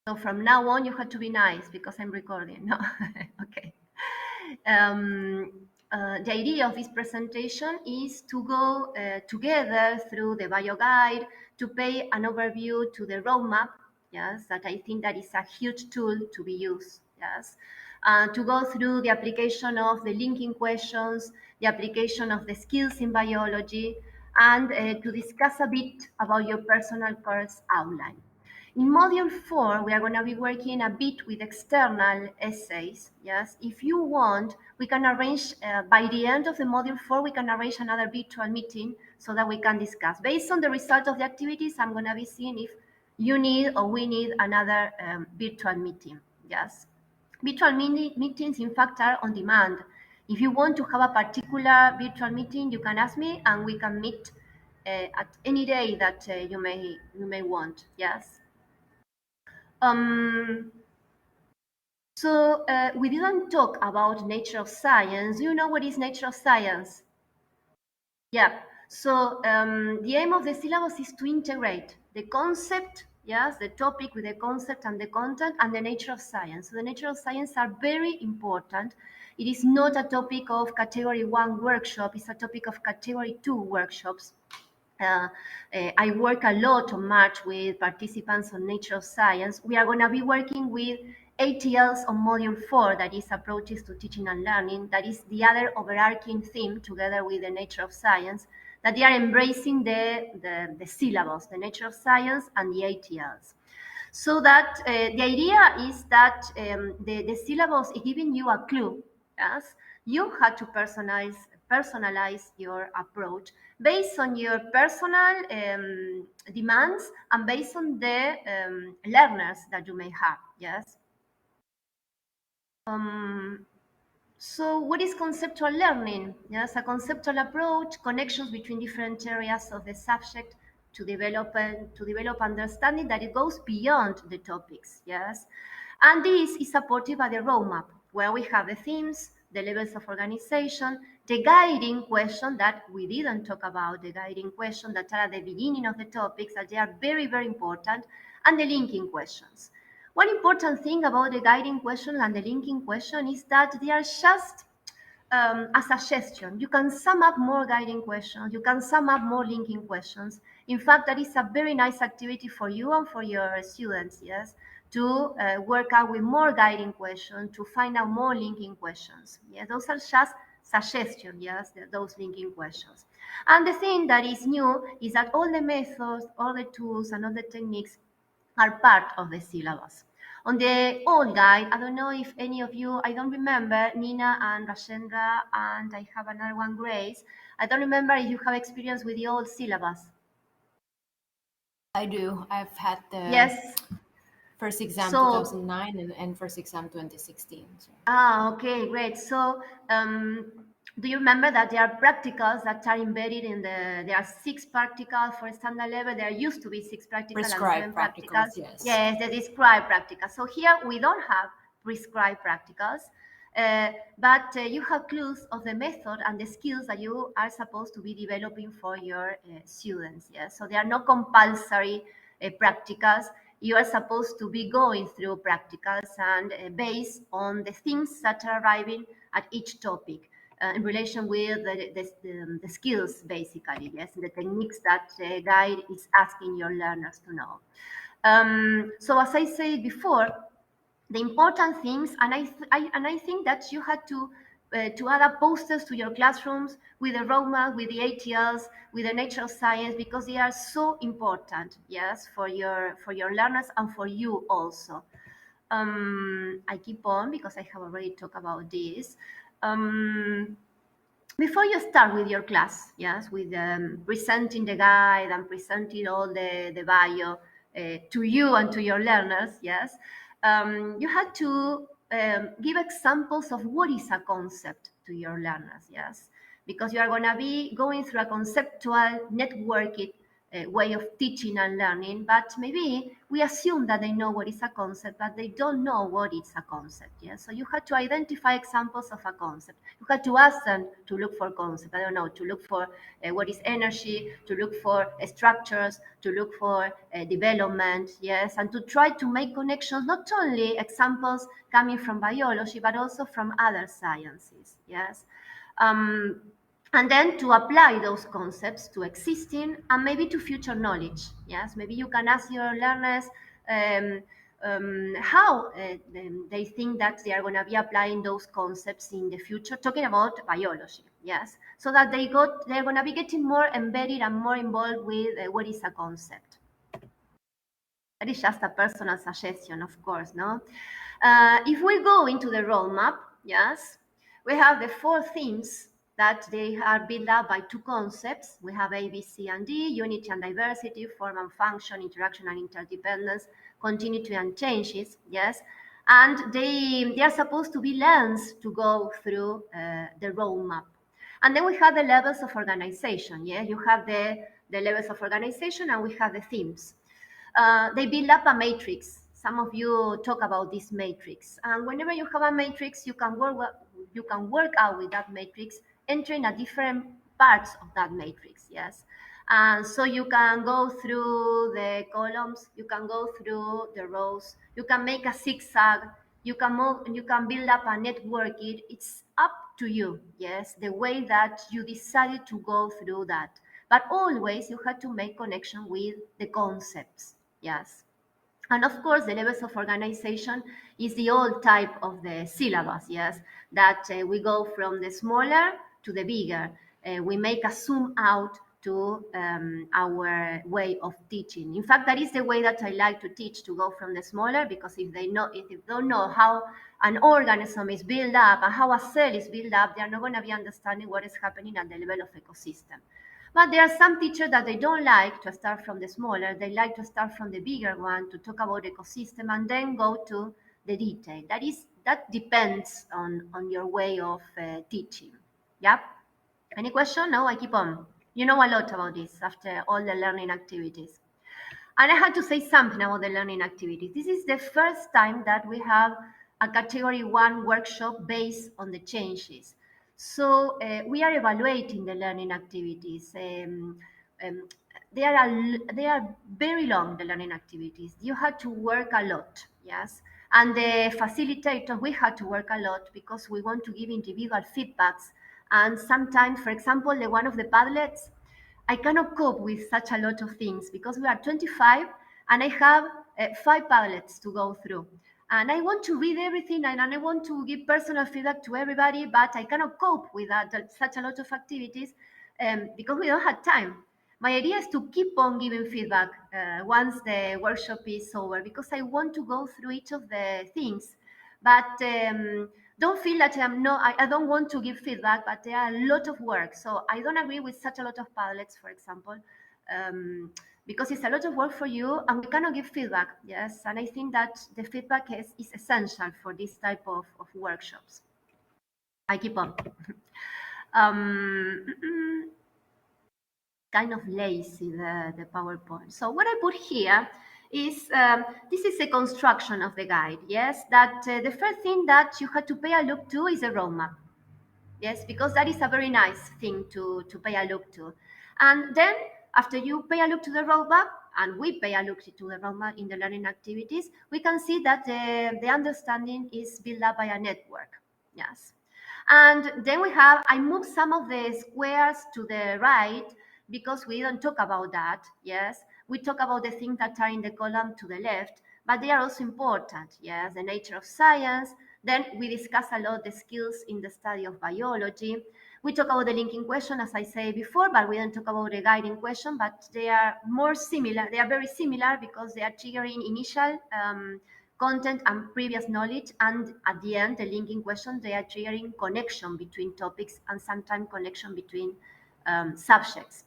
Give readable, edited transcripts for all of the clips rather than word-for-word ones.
So from now on, you have to be nice because I'm recording. No, okay. The idea of this presentation is to go together through the bio guide to pay an overview to the roadmap. Yes, that I think that is a huge tool to be used. Yes, to go through the application of the linking questions, the application of the skills in biology, and to discuss a bit about your personal course outline. In module 4, we are going to be working a bit with external essays. Yes, if you want, we can arrange, by the end of the module 4, we can arrange another virtual meeting so that we can discuss. Based on the result of the activities, I'm going to be seeing if you need or we need another virtual meeting. Yes. Virtual meetings, in fact, are on demand. If you want to have a particular virtual meeting, you can ask me and we can meet at any day that you may want. Yes. Um, so we didn't talk about nature of science. Do you know what is nature of science? Yeah. So the aim of the syllabus is to integrate the concept, yes, the topic with the concept and the content and the nature of science. So the nature of science are very important. It is not a topic of category 1 workshop, it's a topic of category 2 workshops. I work a lot on March with participants on nature of science. We are going to be working with ATLs on module 4, that is approaches to teaching and learning. That is the other overarching theme together with the nature of science, that they are embracing the syllabus, the nature of science and the ATLs. So that the idea is that the syllabus is giving you a clue. Yes, you have to personalize your approach based on your personal demands and based on the learners that you may have. Yes. So what is conceptual learning? Yes, a conceptual approach, connections between different areas of the subject to develop understanding that it goes beyond the topics. Yes, and this is supported by the roadmap, where we have the themes, the levels of organization, the guiding question that we didn't talk about, the guiding question that are at the beginning of the topics, that they are very, very important, and the linking questions. One important thing about the guiding question and the linking question is that they are just a suggestion. You can sum up more guiding questions, you can sum up more linking questions. In fact, that is a very nice activity for you and for your students, yes, to work out with more guiding questions, to find out more linking questions. Yeah, those are just suggestions, yes, those linking questions. And the thing that is new is that all the methods, all the tools, and all the techniques are part of the syllabus. On the old guide, I don't know if any of you, I don't remember, Nina and Rajendra, and I have another one, Grace. I don't remember if you have experience with the old syllabus. I do. I've had the Yes. first exam So, 2009 and first exam 2016. So. okay, great. So, do you remember that there are practicals that are embedded in there are 6 practicals for standard level. There used to be 6 practicals and 7 Prescribed practicals. practicals, yes. Yes, the described practicals. So here we don't have prescribed practicals, but you have clues of the method and the skills that you are supposed to be developing for your students. Yes, so there are no compulsory practicals. You are supposed to be going through practicals and based on the things that are arriving at each topic in relation with the skills, basically, yes, the techniques that guide is asking your learners to know. So as I said before, the important things, and I think that you had to add up posters to your classrooms with the roadmap, with the ATLs, with the nature of science, because they are so important, yes, for your learners and for you also. I keep on because I have already talked about this. Before you start with your class, yes, with presenting the guide and presenting all the bio to you and to your learners, yes, you had to give examples of what is a concept to your learners, yes, because you are going to be going through a conceptual networking way of teaching and learning, but maybe we assume that they know what is a concept, but they don't know what is a concept. Yeah, so you had to identify examples of a concept. You had to ask them to look for concept. I don't know, to look for what is energy, to look for structures, to look for development. Yes, and to try to make connections, not only examples coming from biology, but also from other sciences. Yes. Um, and then to apply those concepts to existing and maybe to future knowledge. Yes, maybe you can ask your learners um, how they think that they are going to be applying those concepts in the future, talking about biology. Yes, so that they're going to be getting more embedded and more involved with what is a concept. That is just a personal suggestion, of course, no? If we go into the roadmap, yes, we have the four themes that they are built up by two concepts. We have A, B, C, and D, unity and diversity, form and function, interaction and interdependence, continuity and changes, yes? And they are supposed to be lens to go through the roadmap. And then we have the levels of organization, yeah? You have the levels of organization and we have the themes. They build up a matrix. Some of you talk about this matrix, and whenever you have a matrix, you can work out with that matrix, entering a different parts of that matrix. Yes, and so you can go through the columns, you can go through the rows, you can make a zigzag, you can move, you can build up a network. It's up to you. Yes, the way that you decided to go through that, but always you have to make connection with the concepts. Yes. And of course, the levels of organization is the old type of the syllabus, yes, that we go from the smaller to the bigger. We make a zoom out to our way of teaching. In fact, that is the way that I like to teach, to go from the smaller, because if they don't know how an organism is built up and how a cell is built up, they are not going to be understanding what is happening at the level of ecosystem. But there are some teachers that they don't like to start from the smaller. They like to start from the bigger one to talk about ecosystem and then go to the detail. That depends on your way of teaching. Yep. Any question? No, I keep on. You know a lot about this after all the learning activities. And I had to say something about the learning activities. This is the first time that we have a category one workshop based on the changes. So we are evaluating the learning activities. Um, they are very long, the learning activities. You had to work a lot, yes. And the facilitator, we had to work a lot because we want to give individual feedbacks. And sometimes, for example, the one of the Padlets, I cannot cope with such a lot of things because we are 25 and I have five Padlets to go through. And I want to read everything and I want to give personal feedback to everybody, but I cannot cope with such a lot of activities because we don't have time. My idea is to keep on giving feedback once the workshop is over because I want to go through each of the things. But don't feel that I don't want to give feedback, but there are a lot of work. So I don't agree with such a lot of Padlets, for example, um, because it's a lot of work for you and we cannot give feedback. Yes. And I think that the feedback is essential for this type of workshops. I keep on. Um, kind of lazy, the PowerPoint. So what I put here is this is a construction of the guide. Yes, that the first thing that you have to pay a look to is a roadmap. Yes, because that is a very nice thing to pay a look to. And then after you pay a look to the roadmap, and we pay a look to the roadmap in the learning activities, we can see that the understanding is built up by a network. Yes. And then I moved some of the squares to the right because we don't talk about that. Yes. We talk about the things that are in the column to the left, but they are also important. Yes. The nature of science. Then we discuss a lot the skills in the study of biology. We talk about the linking question, as I said before, but we don't talk about the guiding question, but they are more similar. They are very similar because they are triggering initial content and previous knowledge. And at the end, the linking question, they are triggering connection between topics and sometimes connection between subjects.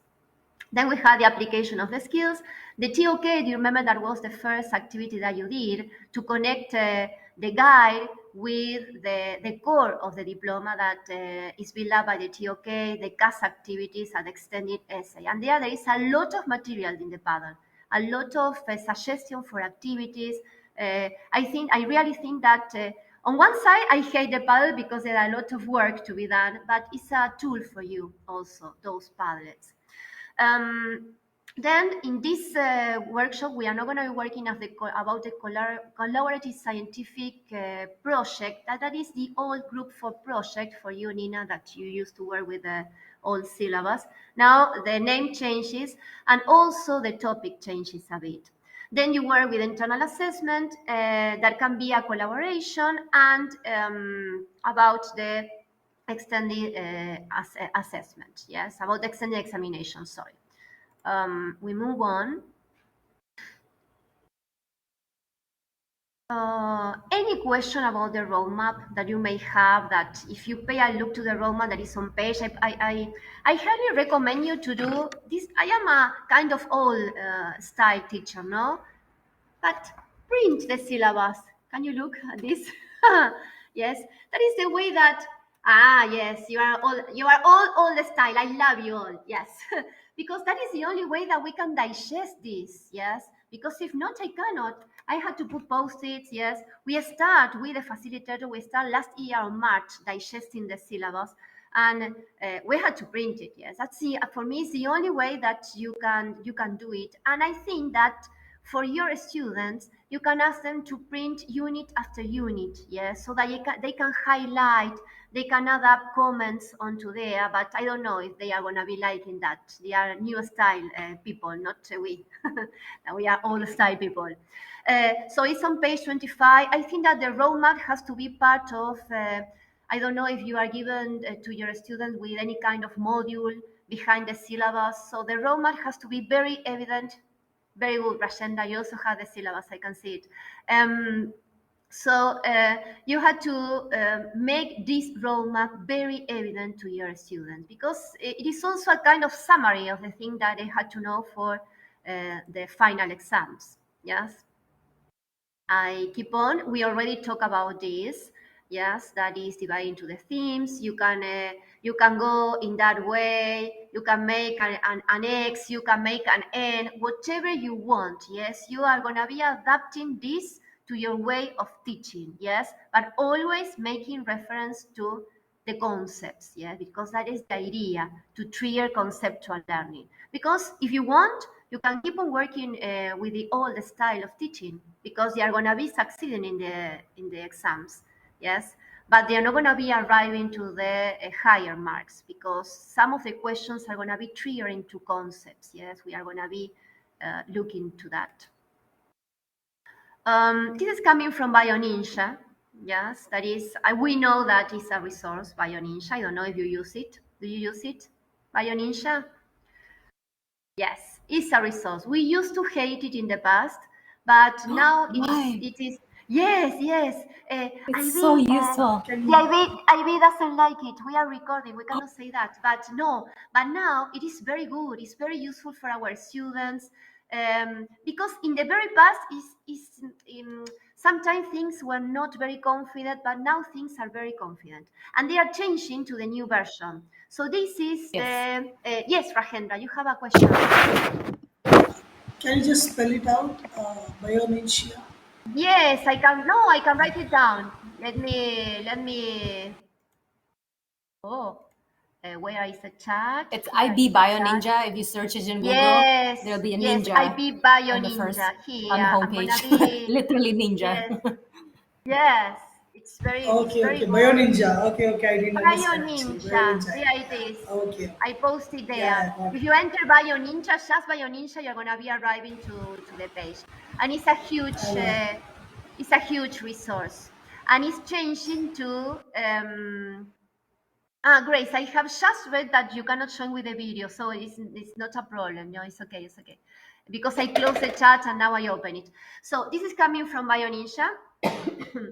Then we had the application of the skills. The TOK, do you remember that was the first activity that you did to connect the guide with the core of the diploma that is built up by the TOK, the CAS activities, and extended essay. And there is a lot of material in the paddle, a lot of suggestions for activities. I really think that on one side, I hate the paddle because there are a lot of work to be done, but it's a tool for you also, those paddlets. Um, then in this workshop, we are not going to be working about the collaborative scientific project. That is the old group for project for you, Nina, that you used to work with the old syllabus. Now the name changes and also the topic changes a bit. Then you work with internal assessment. That can be a collaboration and about the extended assessment. Yes, about extended examination. Sorry. We move on. Any question about the roadmap that you may have? That if you pay a look to the roadmap that is on page, I highly recommend you to do this. I am a kind of old style teacher, no? But print the syllabus. Can you look at this? Yes, that is the way that. Ah, yes, you are all the style. I love you all. Yes, because that is the only way that we can digest this. Yes, because if not, I cannot. I had to put post-its. Yes, we start with the facilitator. We start last year on March digesting the syllabus, and we had to print it. Yes, that's the for me it's the only way that you can do it. And I think that for your students, you can ask them to print unit after unit, yes, so that they can highlight, they can add up comments onto there. But I don't know if they are gonna be liking that. They are new style people, not we. We are old style people. So it's on page 25. I think that the roadmap has to be part of. I don't know if you are given to your students with any kind of module behind the syllabus. So the roadmap has to be very evident. Very good, Rashenda. You also have the syllabus. I can see it. So you had to make this roadmap very evident to your students because it is also a kind of summary of the thing that they had to know for the final exams. Yes. I keep on. We already talked about this. Yes, that is divided into the themes. You can go in that way. You can make an X. You can make an N. Whatever you want. Yes, you are gonna be adapting this to your way of teaching. Yes, but always making reference to the concepts. Yeah, because that is the idea to trigger conceptual learning. Because if you want, you can keep on working with the old style of teaching because they are going to be succeeding in the exams, yes, but they are not going to be arriving to the higher marks because some of the questions are going to be triggering to concepts. Yes, we are going to be looking to that. This is coming from BioNinja. Yes, that is. We know that is a resource, BioNinja. I don't know if you use it. Do you use it, BioNinja? Yes, it's a resource. We used to hate it in the past, but now it is. Why? It is. Yes, yes. It's so IB, useful. the IB doesn't like it. We are recording. We cannot say that. But no. But now it is very good. It's very useful for our students. Because in the very past, sometimes things were not very confident, but now things are very confident, and they are changing to the new version. So this is Yes. the yes, Rahendra, you have a question. Can you just spell it out? Bionesia. Yes, I can. No, I can write it down. Let me. Oh, where is the chat? It's Where IB is the Bio chat? Ninja. If you search it in Google, there'll Yes, be a yes. I ninja be Bio on the Ninja first on the here. I'm gonna homepage. be. Literally ninja. Yes, yes. It's Okay, very okay. good. Bioninja. Okay, okay. I didn't Bio understand actually. Ninja. Bioninja. There it is. Okay. I posted Yeah, there. I got If it. you enter Bio Ninja, just Bio Ninja, you're gonna be arriving to the page, and I got it. it's a huge resource, and it's changing to. Grace, I have just read that you cannot join with the video, so it's not a problem. No, it's okay, it's okay. Because I closed the chat and now I open it. So this is coming from BioNinja.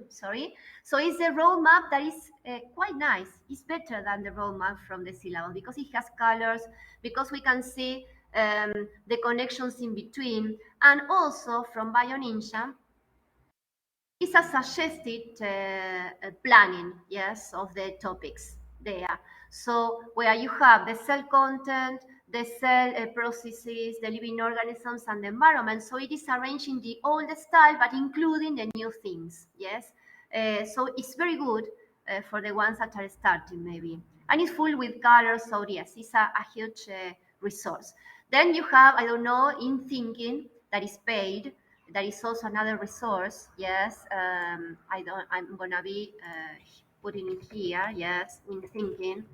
Sorry. So it's a roadmap that is quite nice. It's better than the roadmap from the syllabus because it has colors, because we can see the connections in between, and also from BioNinja it's a suggested planning, yes, of the topics there. So where you have the cell content, the cell processes, the living organisms, and the environment. So it is arranged in the old style, but including the new things, yes. So it's very good for the ones that are starting, maybe. And it's full with colors, so yes, it's a huge resource. Then you have, I don't know, in thinking that is paid. That is also another resource. Yes, I don't. I'm gonna be putting it here. Yes, in thinking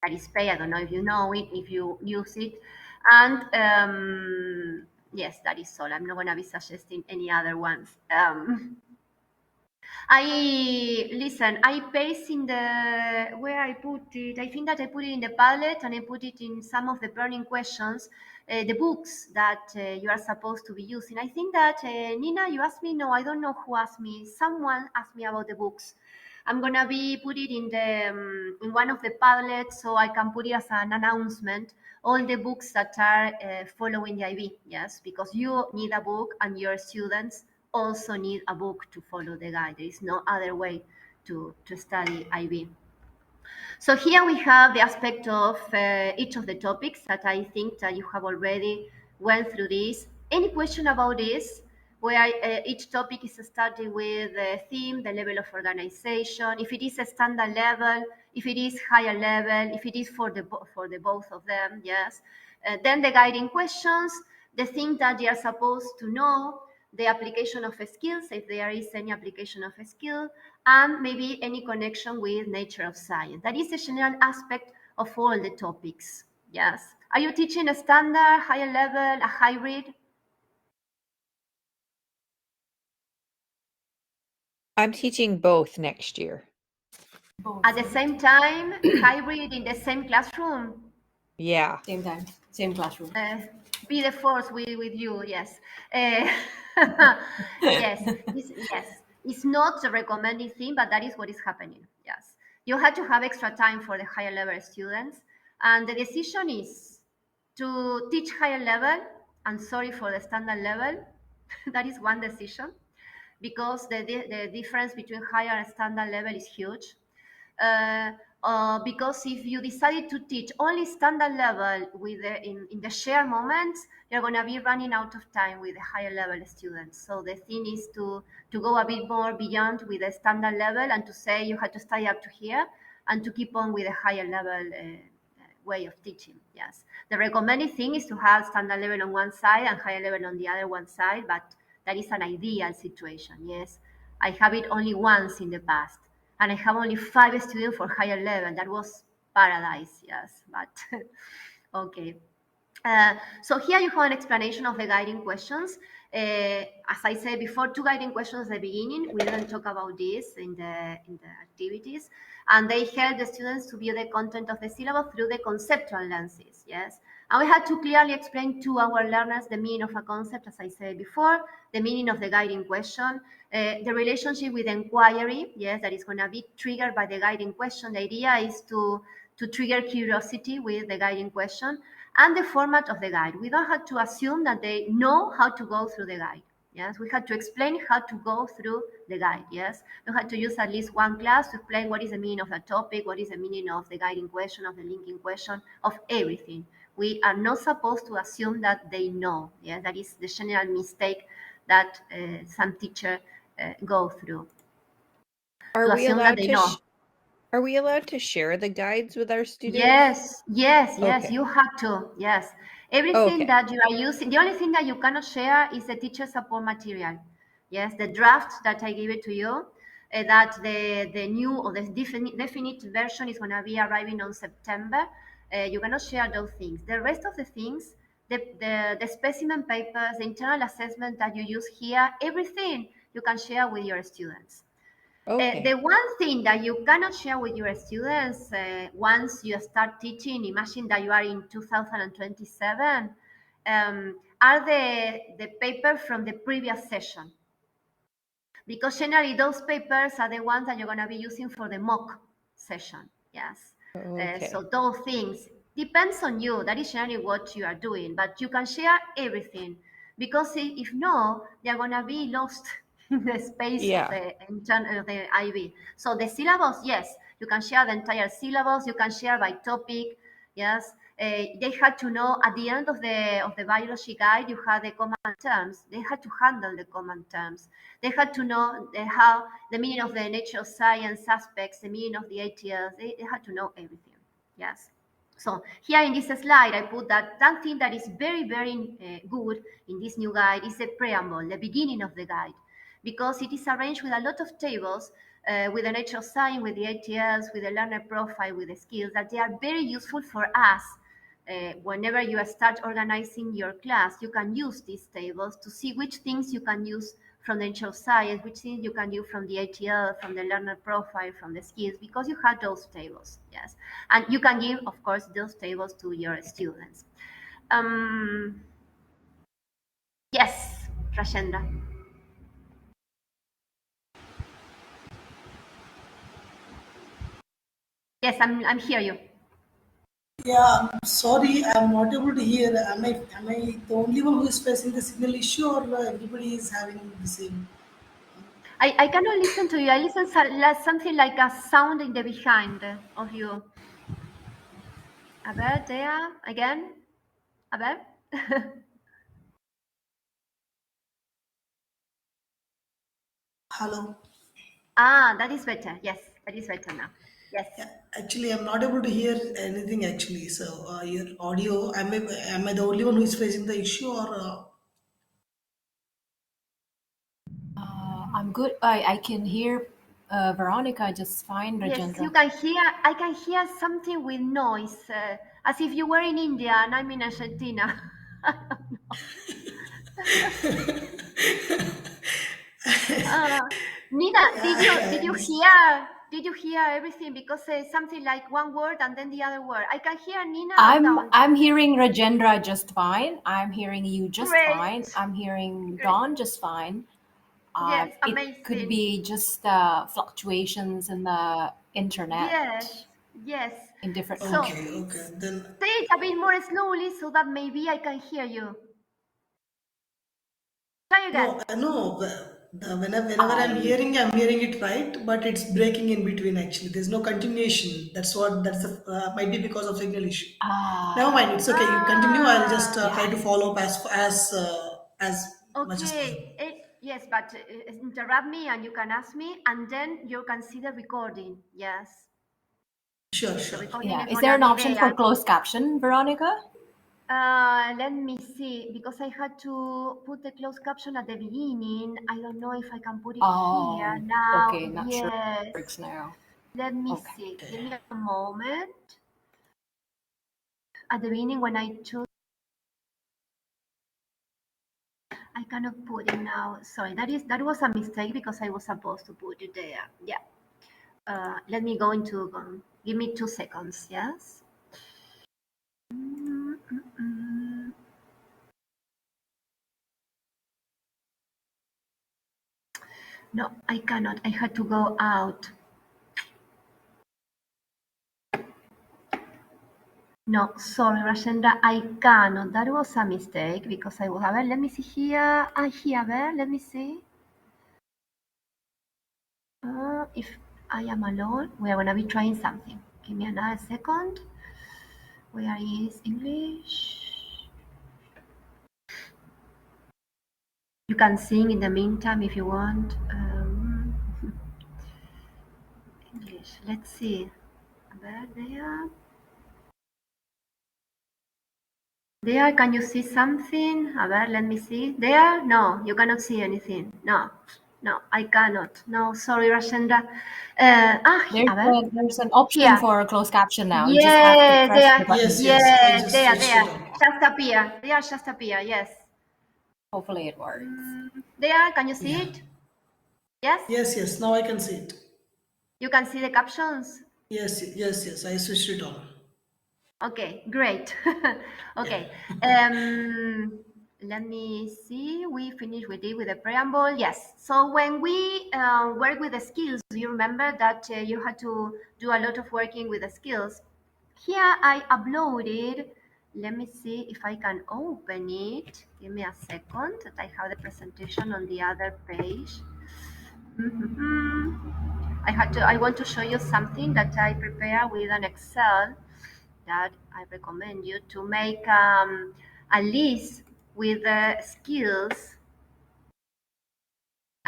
that is paid. I don't know if you know it, if you use it, and yes, that is all. I'm not gonna be suggesting any other ones. I listen. I paste in the where I put it. I think that I put it in the Padlet and I put it in some of the burning questions. The books that you are supposed to be using. I think that Nina, you asked me. No, I don't know who asked me. Someone asked me about the books. I'm gonna be put it in the in one of the Padlets so I can put it as an announcement. All the books that are following the IB. Yes, because you need a book and your students also need a book to follow the guide. There is no other way to study IB. So here we have the aspect of each of the topics that I think that you have already went through this. Any question about this? Where each topic is started with the theme, the level of organization, if it is a standard level, if it is higher level, if it is for the both of them, yes. Then the guiding questions, the thing that they are supposed to know, the application of skills, if there is any application of a skill, and maybe any connection with nature of science. That is the general aspect of all the topics. Yes. Are you teaching a standard, higher level, a hybrid? I'm teaching both next year. Both. At the same time, hybrid in the same classroom? Yeah. Same time, same classroom. Be the force with you, yes. Yes, yes. It's not a recommended thing, but that is what is happening. Yes. You had to have extra time for the higher level students. And the decision is to teach higher level and sorry for the standard level. That is one decision because the difference between higher and standard level is huge. uh, because if you decided to teach only standard level with in the share moments, you're going to be running out of time with the higher level students. So the thing is to go a bit more beyond with the standard level and to say you have to study up to here and to keep on with a higher level way of teaching. Yes, the recommended thing is to have standard level on one side and higher level on the other one side, but that is an ideal situation. Yes, I have it only once in the past, and I have only 5 students for higher level. That was paradise. Yes, but okay. So here you have an explanation of the guiding questions. As I said before, two guiding questions at the beginning. We didn't talk about this in the activities, and they help the students to view the content of the syllabus through the conceptual lenses. Yes, and we had to clearly explain to our learners the meaning of a concept, as I said before, the meaning of the guiding question, the relationship with inquiry. Yes, that is going to be triggered by the guiding question. The idea is to trigger curiosity with the guiding question and the format of the guide. We don't have to assume that they know how to go through the guide. Yes, we had to explain how to go through the guide. Yes, we had to use at least one class to explain what is the meaning of the topic, what is the meaning of the guiding question, of the linking question, of everything. We are not supposed to assume that they know. Yes, that is the general mistake that some teachers go through, Are to we assume that allowed they to know. are we allowed to share the guides with our students? Yes, yes, yes, Okay. you have to. Yes. Everything Okay. that you are using, the only thing that you cannot share is the teacher support material. Yes, the draft that I gave it to you, that the new or the definite version is going to be arriving on September. You cannot share those things. The rest of the things, the specimen papers, the internal assessment that you use here, everything you can share with your students. The Okay. one thing that you cannot share with your students once you start teaching, imagine that you are in 2027, are the paper from the previous session. Because generally those papers are the ones that you're going to be using for the mock session. Yes. So Okay. those things depends on you. That is generally what you are doing, but you can share everything because if no, they're going to be lost in the space of Yeah. the IB. So the syllabus, yes, you can share the entire syllabus. You can share by topic. Yes, they had to know at the end of the biology guide. You had the common terms. They had to handle the common terms. They had to know how the meaning of the nature science aspects, the meaning of the ATLs. They had to know everything. Yes. So here in this slide, I put that thing that is very, very good in this new guide is the preamble, the beginning of the guide, because it is arranged with a lot of tables with the nature science, with the ATLs, with the learner profile, with the skills that they are very useful for us. Whenever you start organizing your class, you can use these tables to see which things you can use from the nature science, which things you can do from the ATL, from the learner profile, from the skills, because you have those tables. Yes, and you can give, of course, those tables to your students. Um, yes, Rajendra. Yes, I'm hear you. Yeah, I'm sorry, I'm not able to hear. Am I the only one who is facing the signal issue, or everybody is having the same? I cannot listen to you. I listen something like a sound in the behind of you. A ver, there again. A ver. Hello. That is better. Yes, that is better now. Yes. Yeah, actually, I'm not able to hear anything actually. So your audio, am I the only one who is facing the issue, or I'm good. I can hear Veronica just fine, Yes, you Rajendra. can hear. I can hear something with noise, as if you were in India and I'm in Argentina. uh, Nina, did you hear everything? Because something like one word and then the other word. I can hear Nina and Dawn. I'm hearing Rajendra just fine. I'm hearing you just fine. Great, I'm hearing great. Dawn just fine. Yes, It could amazing. be just fluctuations in the Yes, internet yes. in different So okay, countries. then say it a bit more slowly so that maybe I can hear you. Try again. no. Whenever I I'm hearing it right, but it's breaking in between. Actually, there's no continuation. That's the might be because of signal issue. Never mind, it's okay. You continue. I'll just Ah, try yeah. to follow up as much as possible. okay. Yes, but interrupt me and you can ask me, and then you can see the recording. Yes, Sure, the sure. recording Yeah. is Is there gonna an be option for there. closed caption, Veronica? Let me see, because I had to put the closed caption at the beginning. I don't know if I can put it here Oh, now. okay. Not sure if it Yes, works now. let me Okay. see. Give me a moment. At the beginning, when I chose, I cannot put it now. Sorry, that was a mistake because I was supposed to put it there. Yeah. Let me go into. Give me 2 seconds. Yes. Mm. No, I cannot. I had to go out. No, sorry, Rajendra, I cannot. That was a mistake because I will have it. Let me see here. Here, there. Let me see. If I am alone, we are gonna be trying something. Give me another second. Where is English? You can sing in the meantime if you want. English. Let's see. There. There, can you see something? A ver, let me see. There? No, you cannot see anything. No, no, I cannot. No, sorry, Rajendra. A ver, There's an option here. for closed caption now. You just have to Yeah, press the there. Yes, button. yes. I Yes, just there, switched it there. on. Just appear. They are just appear. Yes. Hopefully it works. There, can you see Yeah. it? Yes. Yes, yes. Now I can see it. You can see the captions. Yes, yes, yes. I switched it on. Okay, great. Yeah. Okay. Let me see. We finished with it with the preamble. Yes. So when we work with the skills, do you remember that you had to do a lot of working with the skills? Here I uploaded. Let me see if I can open it. Give me a second that I have the presentation on the other page. Mhm. I want to show you something that I prepare with an Excel that I recommend you to make a list with the skills.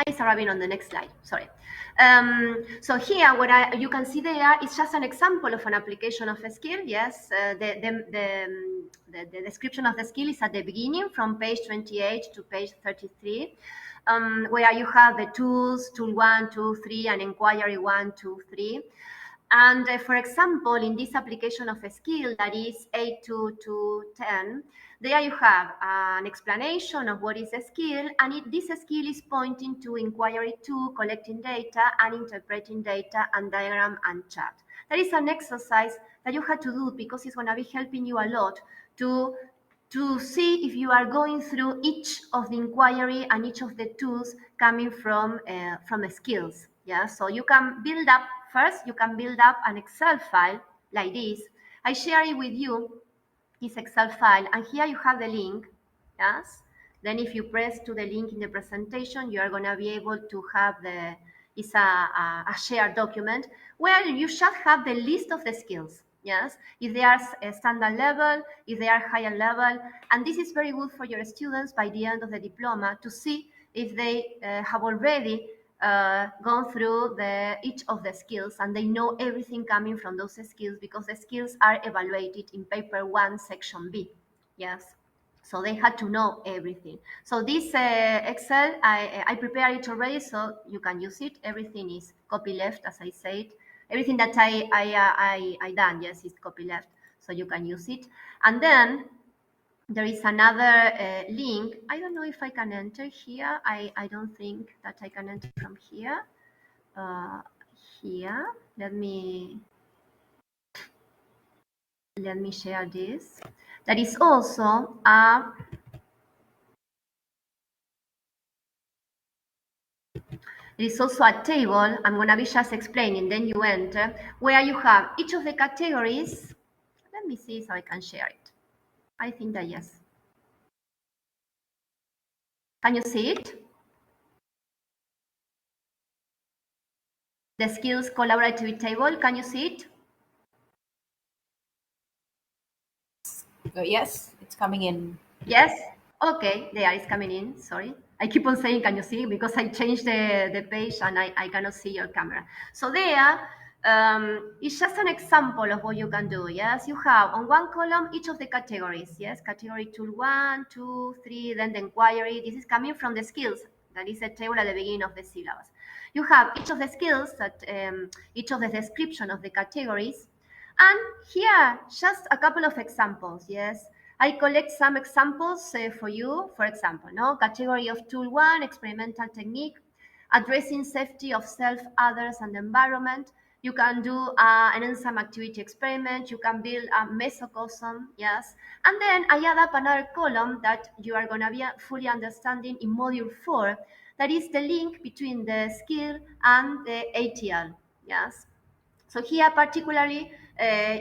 It's arriving on the next slide. Sorry. So here, what you can see there is just an example of an application of a skill. Yes, the description of the skill is at the beginning, from page 28 to page 33, where you have the tools, tool 1, 2, 3, and inquiry 1, 2, 3. And for example, in this application of a skill that is 8 to 10, there you have an explanation of what is a skill, and this skill is pointing to inquiry 2, collecting data and interpreting data and diagram and chart. That is an exercise that you have to do because it's going to be helping you a lot to see if you are going through each of the inquiry and each of the tools coming from the skills. Yeah, so you can build up first. You can build up an Excel file like this. I share it with you, this Excel file, and here you have the link. Yes. Then if you press to the link in the presentation, you are going to be able to have it's a shared document where you should have the list of the skills. Yes, if they are a standard level, if they are higher level, and this is very good for your students by the end of the diploma to see if they have already gone through each of the skills and they know everything coming from those skills because the skills are evaluated in paper 1 section B. Yes, so they had to know everything. So this Excel, I prepared it already, so you can use it. Everything is copy left, as I said. Everything that I done, yes, is copy left, so you can use it. And then there is another link. I don't know if I can enter here. I don't think that I can enter from here. Uh, Here, let me share this. That is also a There is also a table. I'm going to be just explaining, then you enter, where you have each of the categories. Let me see if I can share it. I think that yes. Can you see it? The skills collaborative table, can you see it? Yes, it's coming in. Yes? Okay, there is coming in. Sorry. I keep on saying, can you see? Because I changed the page and I cannot see your camera. So there, it's just an example of what you can do. Yes, you have on one column each of the categories. Yes, category tool 1, 2, 3, then the inquiry. This is coming from the skills. That is a table at the beginning of the syllabus. You have each of the skills, that each of the description of the categories. And here, just a couple of examples. Yes, I collect some examples for you. For example, no category of tool 1, experimental technique, addressing safety of self, others, and the environment. You can do an enzyme activity experiment. You can build a mesocosm, yes. And then I add up another column that you are going to be fully understanding in module 4. That is the link between the skill and the ATL, yes. So here, particularly,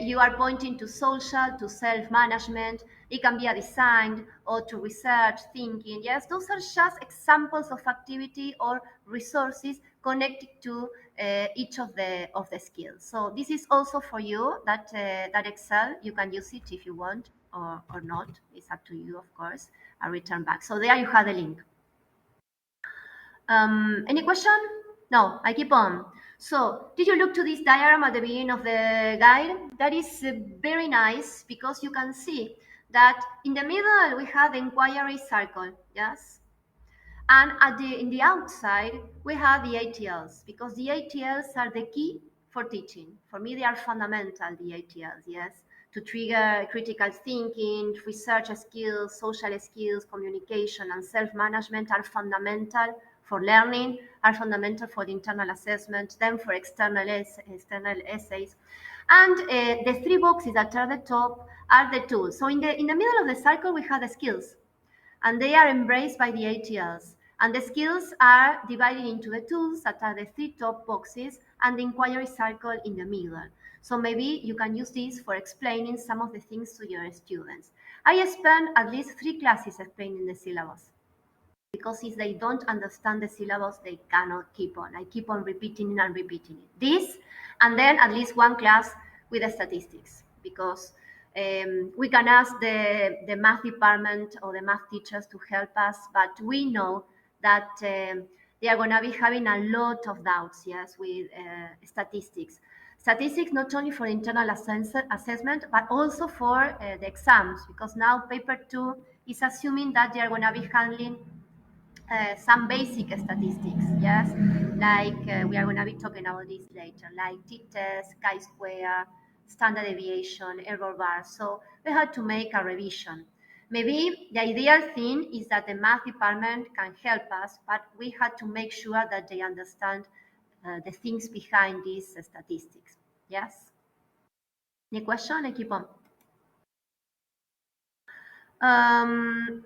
you are pointing to social, to self-management. It can be a design or to research, thinking. Yes, those are just examples of activity or resources connected to each of the skills. So this is also for you, that Excel. You can use it if you want or not. It's up to you, of course. I return back. So there you have the link. Any question? No, I keep on. So, did you look to this diagram at the beginning of the guide? That is very nice because you can see that in the middle we have the inquiry circle, yes? And in the outside, we have the ATLs because the ATLs are the key for teaching. For me, they are fundamental, the ATLs, yes, to trigger critical thinking, research skills, social skills, communication, and self-management are fundamental for learning, are fundamental for the internal assessment, then for external essays. And the three boxes that are at the top are the tools. So in the middle of the circle, we have the skills and they are embraced by the ATLs. And the skills are divided into the tools that are the three top boxes and the inquiry circle in the middle. So maybe you can use this for explaining some of the things to your students. I spent at least 3 classes explaining the syllabus. because if they don't understand the syllabus, they cannot keep on. I keep on repeating it and repeating it. This, and then at least one class with the statistics, because we can ask the math department or the math teachers to help us, but we know that they are going to be having a lot of doubts, yes, with statistics. Statistics not only for internal assessment, but also for the exams, because now paper 2 is assuming that they are going to be handling some basic statistics, yes, like we are going to be talking about this later, like t-test, chi-square, standard deviation, error bar. So we had to make a revision. Maybe the ideal thing is that the math department can help us, but we had to make sure that they understand the things behind these statistics. Yes. Any question? I keep on.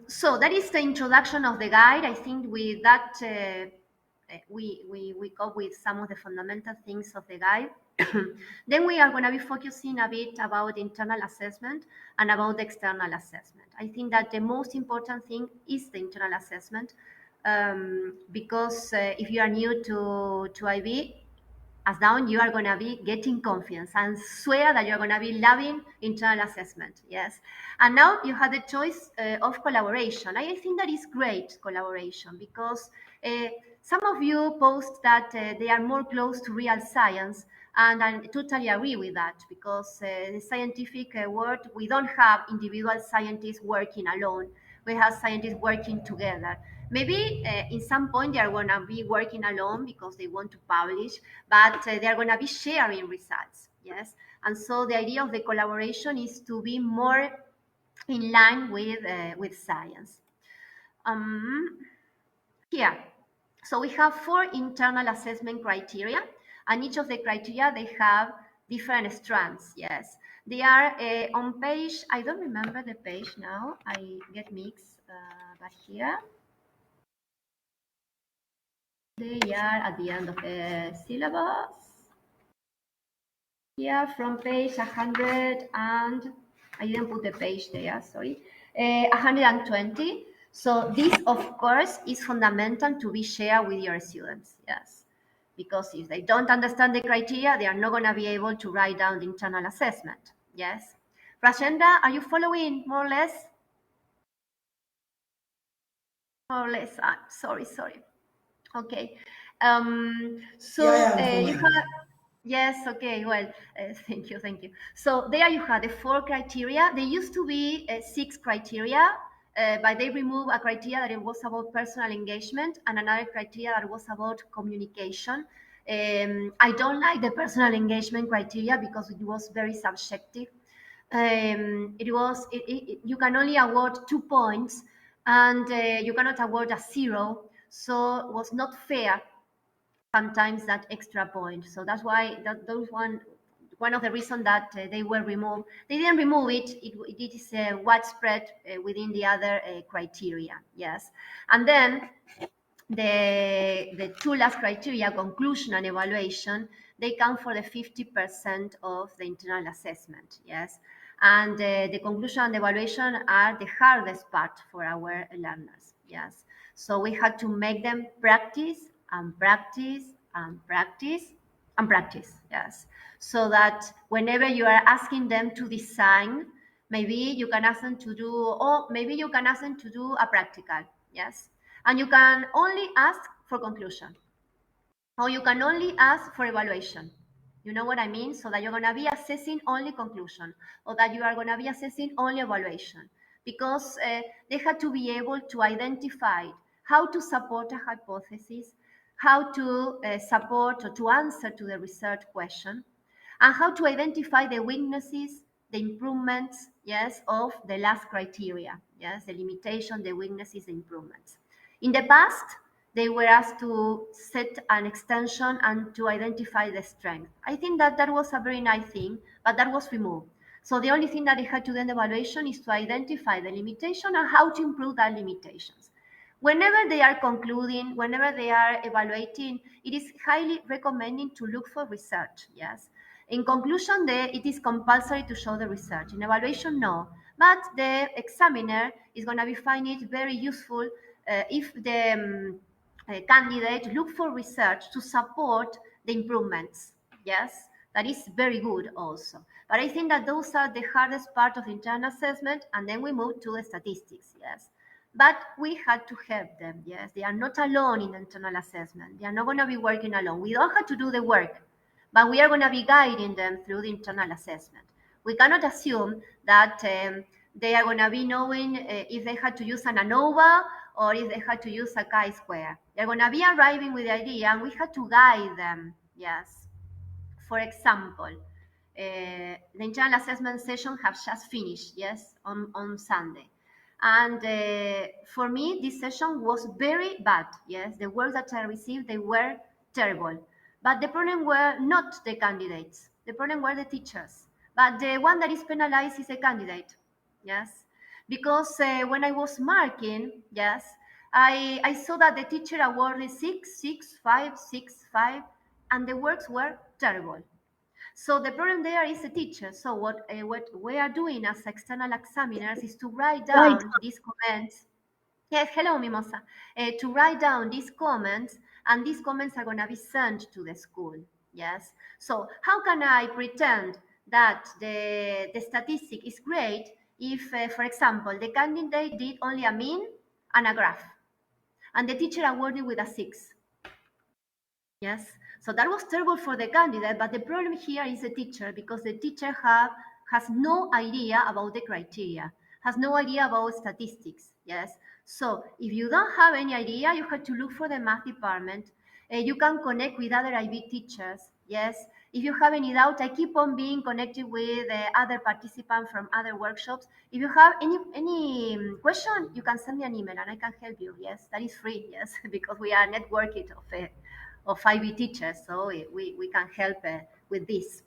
So that is the introduction of the guide. I think with that, we go with some of the fundamental things of the guide. Then we are going to be focusing a bit about internal assessment and about the external assessment. I think that the most important thing is the internal assessment, because if you are new to IB, as down, you are going to be getting confidence and swear that you're going to be loving internal assessment. Yes. And now you have the choice of collaboration. I think that is great collaboration, because uh, some of you post that they are more close to real science. And I totally agree with that, because the scientific world, we don't have individual scientists working alone. We have scientists working together. Maybe in some point they are going to be working alone because they want to publish, but they are going to be sharing results. Yes, and so the idea of the collaboration is to be more in line with science. Um, Here, so we have 4 internal assessment criteria, and each of the criteria they have different strands. Yes, they are on page. I don't remember the page now. I get mixed, but here they are at the end of the syllabus. Here from page 100 and I didn't put the page there, sorry, 120. So this, of course, is fundamental to be shared with your students, yes. Because if they don't understand the criteria, they are not going to be able to write down the internal assessment, yes. Rashenda, are you following more or less? More or less, sorry. Okay. Yeah, So yeah, I'm you following. have, yes, okay, well, thank you. So there you have the 4 criteria. There used to be 6 criteria, but they removed a criteria that it was about personal engagement and another criteria that was about communication. I don't like the personal engagement criteria because it was very subjective. You can only award 2 points, and you cannot award a 0, so it was not fair sometimes that extra point. So that's why those one of the reasons that they were removed. They didn't remove it. It is widespread within the other criteria. Yes, and then the 2 last criteria, conclusion and evaluation, they count for the 50% of the internal assessment. Yes, and the conclusion and evaluation are the hardest part for our learners. Yes, so we had to make them practice and practice and practice and practice. Yes, so that whenever you are asking them to design, maybe you can ask them to do, or maybe you can ask them to do a practical. Yes, and you can only ask for conclusion, or you can only ask for evaluation. You know what I mean? So that you're going to be assessing only conclusion, or that you are going to be assessing only evaluation, because they had to be able to identify how to support a hypothesis, how to support or to answer to the research question, and how to identify the weaknesses, the improvements, yes, of the last criteria, yes, the limitation, the weaknesses, the improvements. In the past, they were asked to set an extension and to identify the strength. I think that that was a very nice thing, but that was removed. So the only thing that they had to do in the evaluation is to identify the limitation and how to improve that limitations. Whenever they are concluding, whenever they are evaluating, it is highly recommending to look for research. Yes. In conclusion, it is compulsory to show the research. In evaluation, no. But the examiner is going to be finding it very useful if the candidate look for research to support the improvements. Yes, that is very good also. But I think that those are the hardest part of internal assessment, and then we move to the statistics. Yes, but we had to help them. Yes, they are not alone in internal assessment. They are not going to be working alone. We don't have to do the work, but we are going to be guiding them through the internal assessment. We cannot assume that they are going to be knowing if they had to use an ANOVA or if they had to use a chi-square. They're going to be arriving with the idea, and we had to guide them. Yes. For example, the internal assessment session has just finished, yes, on Sunday. And for me, this session was very bad. Yes, the words that I received, they were terrible. But the problem were not the candidates. The problem were the teachers. But the one that is penalized is the candidate. Yes, because when I was marking, yes, I saw that the teacher awarded 6, 6, 5, 6, 5, and the works were terrible. So the problem there is the teacher. So what we are doing as external examiners is to write down these comments. Yes, hello, Mimosa. To write down these comments, and these comments are going to be sent to the school. Yes. So how can I pretend that the statistic is great if, for example, the candidate did only a mean and a graph, and the teacher awarded with a 6? Yes, so that was terrible for the candidate, but the problem here is the teacher, because the teacher has no idea about the criteria, has no idea about statistics. Yes, so if you don't have any idea, you have to look for the math department. You can connect with other IB teachers. Yes, if you have any doubt, I keep on being connected with other participants from other workshops. If you have any question, you can send me an email and I can help you. Yes, that is free. Yes, because we are networking of IB teachers, so we can help with this.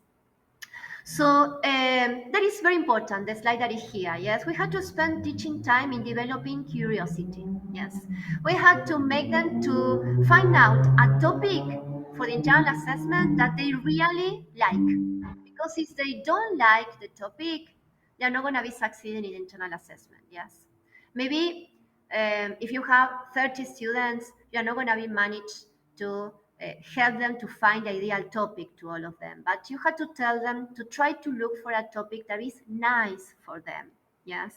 So that is very important, the slide that is here. Yes, we had to spend teaching time in developing curiosity. Yes, we had to make them to find out a topic for the internal assessment that they really like. Because if they don't like the topic, they're not going to be succeeding in internal assessment. Yes, maybe if you have 30 students, you're not going to be managed to help them to find the ideal topic to all of them. But you have to tell them to try to look for a topic that is nice for them. Yes.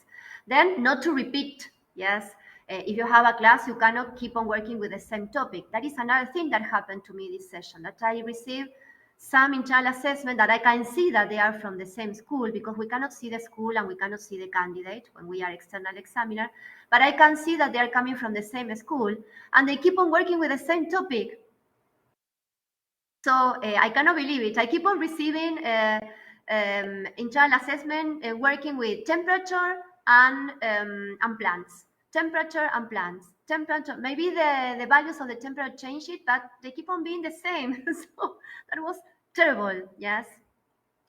Then not to repeat. Yes. If you have a class, you cannot keep on working with the same topic. That is another thing that happened to me this session, that I received some internal assessment that I can see that they are from the same school, because we cannot see the school and we cannot see the candidate when we are external examiner, but I can see that they are coming from the same school and they keep on working with the same topic. So I cannot believe it. I keep on receiving internal assessment working with temperature and plants. Temperature and plants. Temperature. Maybe the values of the temperature change it, but they keep on being the same. So that was terrible. Yes.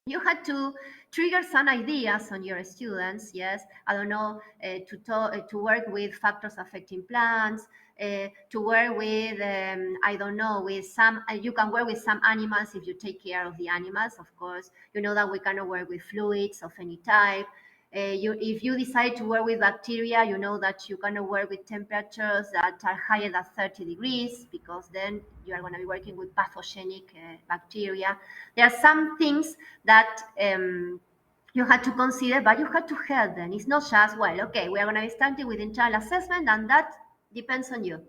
You had to trigger some ideas on your students. Yes, I don't know, to work with factors affecting plants, to work with I don't know, with some you can work with some animals if you take care of the animals. Of course, you know that we cannot work with fluids of any type. If you decide to work with bacteria, you know that you cannot work with temperatures that are higher than 30 degrees, because then you are going to be working with pathogenic bacteria. There are some things that you had to consider, but you had to help them. It's not just, well, okay, we are going to be starting with internal assessment and that depends on you.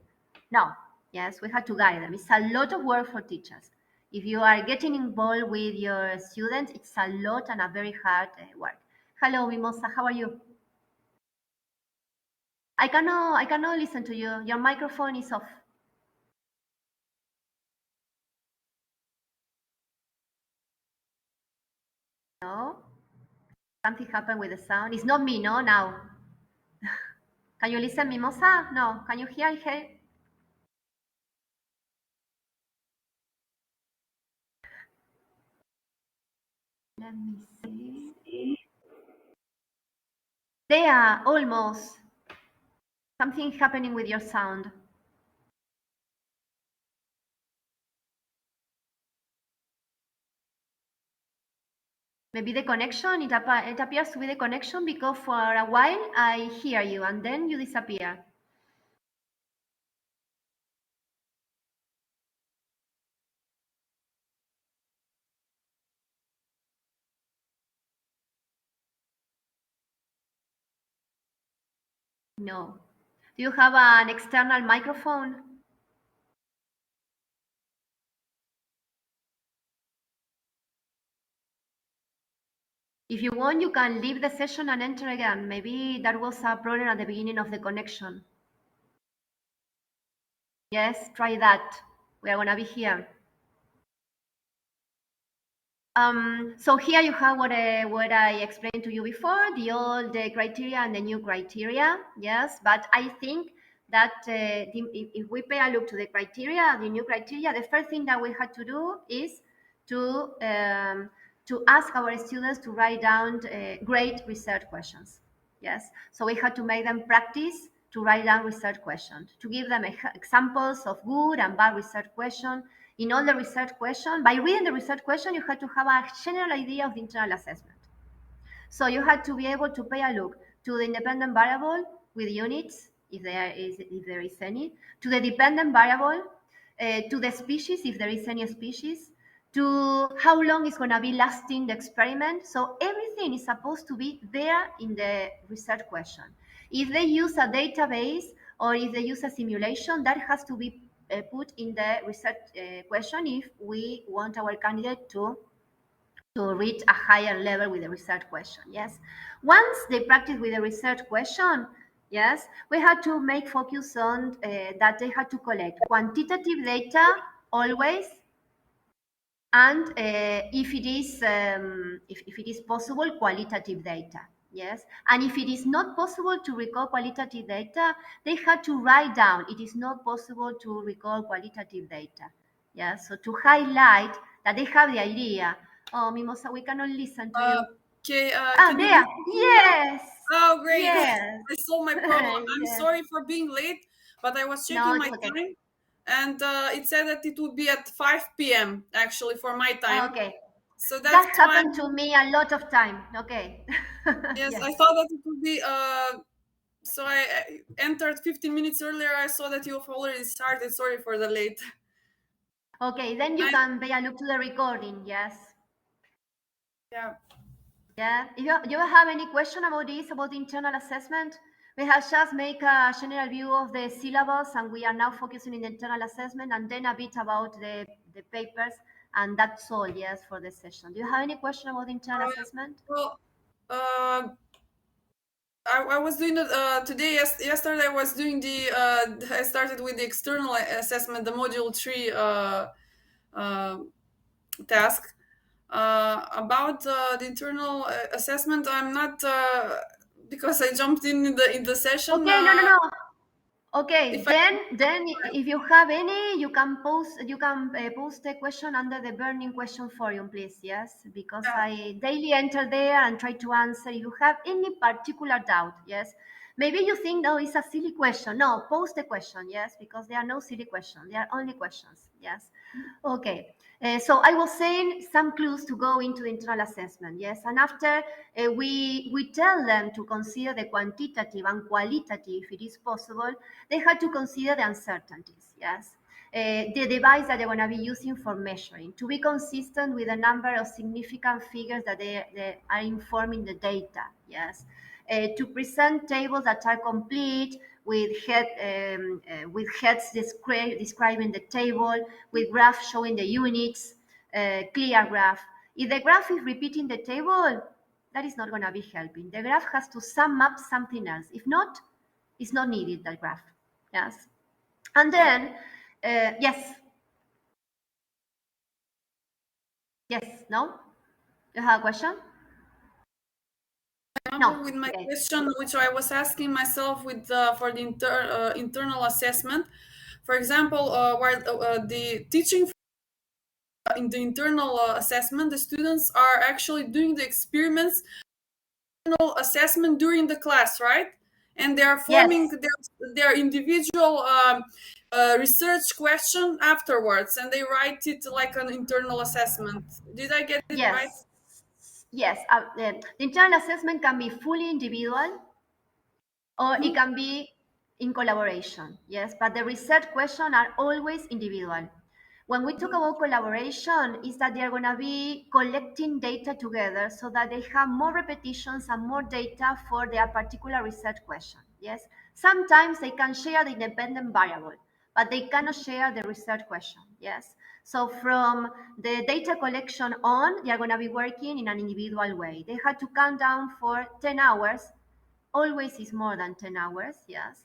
No, yes, we had to guide them. It's a lot of work for teachers. If you are getting involved with your students, it's a lot and a very hard work. Hello, Mimosa, how are you? I cannot listen to you. Your microphone is off. No? Something happened with the sound. It's not me, no, now. Can you listen, Mimosa? No. Can you hear? Let me see. There, almost. Something happening with your sound. Maybe the connection, it appears to be the connection, because for a while I hear you and then you disappear. No. Do you have an external microphone? If you want, you can leave the session and enter again. Maybe that was a problem at the beginning of the connection. Yes, try that. We are gonna be here. So here you have what I explained to you before, the old criteria and the new criteria. Yes, but I think that if we pay a look to the criteria, the new criteria, the first thing that we had to do is to um, to ask our students to write down great research questions. Yes, so we had to make them practice to write down research questions, to give them examples of good and bad research questions. In all the research question, by reading the research question, you had to have a general idea of the internal assessment. So you had to be able to pay a look to the independent variable with units, if there is any, to the dependent variable, to the species, if there is any species, to how long is going to be lasting the experiment. So everything is supposed to be there in the research question. If they use a database or if they use a simulation, that has to be put in the research question if we want our candidate to reach a higher level with the research question. Yes. Once they practice with the research question, yes, we had to make focus on that they had to collect quantitative data always, and if it is possible, qualitative data. Yes, and if it is not possible to recall qualitative data, they had to write down it is not possible to recall qualitative data. Yes, so to highlight that they have the idea. Oh, Mimosa, we cannot listen to you. Okay, Ah, can you there. listen to me now? Yes. Oh, great. Yes. I solved my problem. I'm Yes. sorry for being late, but I was No, checking it's my okay. time and it said that it would be at 5 p.m. actually for my time. Okay. So That that's why, happened to me a lot of time. Okay. yes, Yes. I thought that it would be, so I entered 15 minutes earlier. I saw that you've already started. Sorry for the late. Okay, then you I, can pay a look to the recording. Yes. yeah. Yeah. If you have any question about this, about the internal assessment, we have just make a general view of the syllabus, and we are now focusing in the internal assessment, and then a bit about the papers, and that's all. Yes, for the session. Do you have any question about the internal assessment? Well, uh, I was doing it today. Yesterday, I was doing the. I started with the external assessment, the module 3 uh, task. About the internal assessment, I'm not because I jumped in the session. Okay. No. No. No. Okay, If I then if you have any, you can post a question under the burning question forum, please. Yes, because yeah, I daily enter there and try to answer. If you have any particular doubt, yes, maybe you think no, it's a silly question. No, post a question. Yes, because there are no silly questions. There are only questions. Yes. Okay. So I was saying some clues to go into the internal assessment. Yes, and after we tell them to consider the quantitative and qualitative, if it is possible, they had to consider the uncertainties. Yes. The device that they're going to be using for measuring to be consistent with the number of significant figures that they are informing the data. Yes, to present tables that are complete with heads describing the table, with graphs showing the units, clear graph. If the graph is repeating the table, that is not going to be helping. The graph has to sum up something else. If not, it's not needed, that graph. Yes. And then, yes, yes, no? You have a question? remember No. with my Okay. question, which I was asking myself with for the internal assessment. For example, where the teaching in the internal assessment, the students are actually doing the experiments assessment during the class, right? And they are forming Yes. their individual research question afterwards, and they write it like an internal assessment. Did I get it right? Yes. Yes. The internal assessment can be fully individual or it Mhm. can be in collaboration. Yes, but the research questions are always individual. When we talk about collaboration, is that they are going to be collecting data together so that they have more repetitions and more data for their particular research question. Yes, sometimes they can share the independent variable, but they cannot share the research question. Yes, so from the data collection on, they are going to be working in an individual way. They had to count down for 10 hours. Always is more than 10 hours. Yes,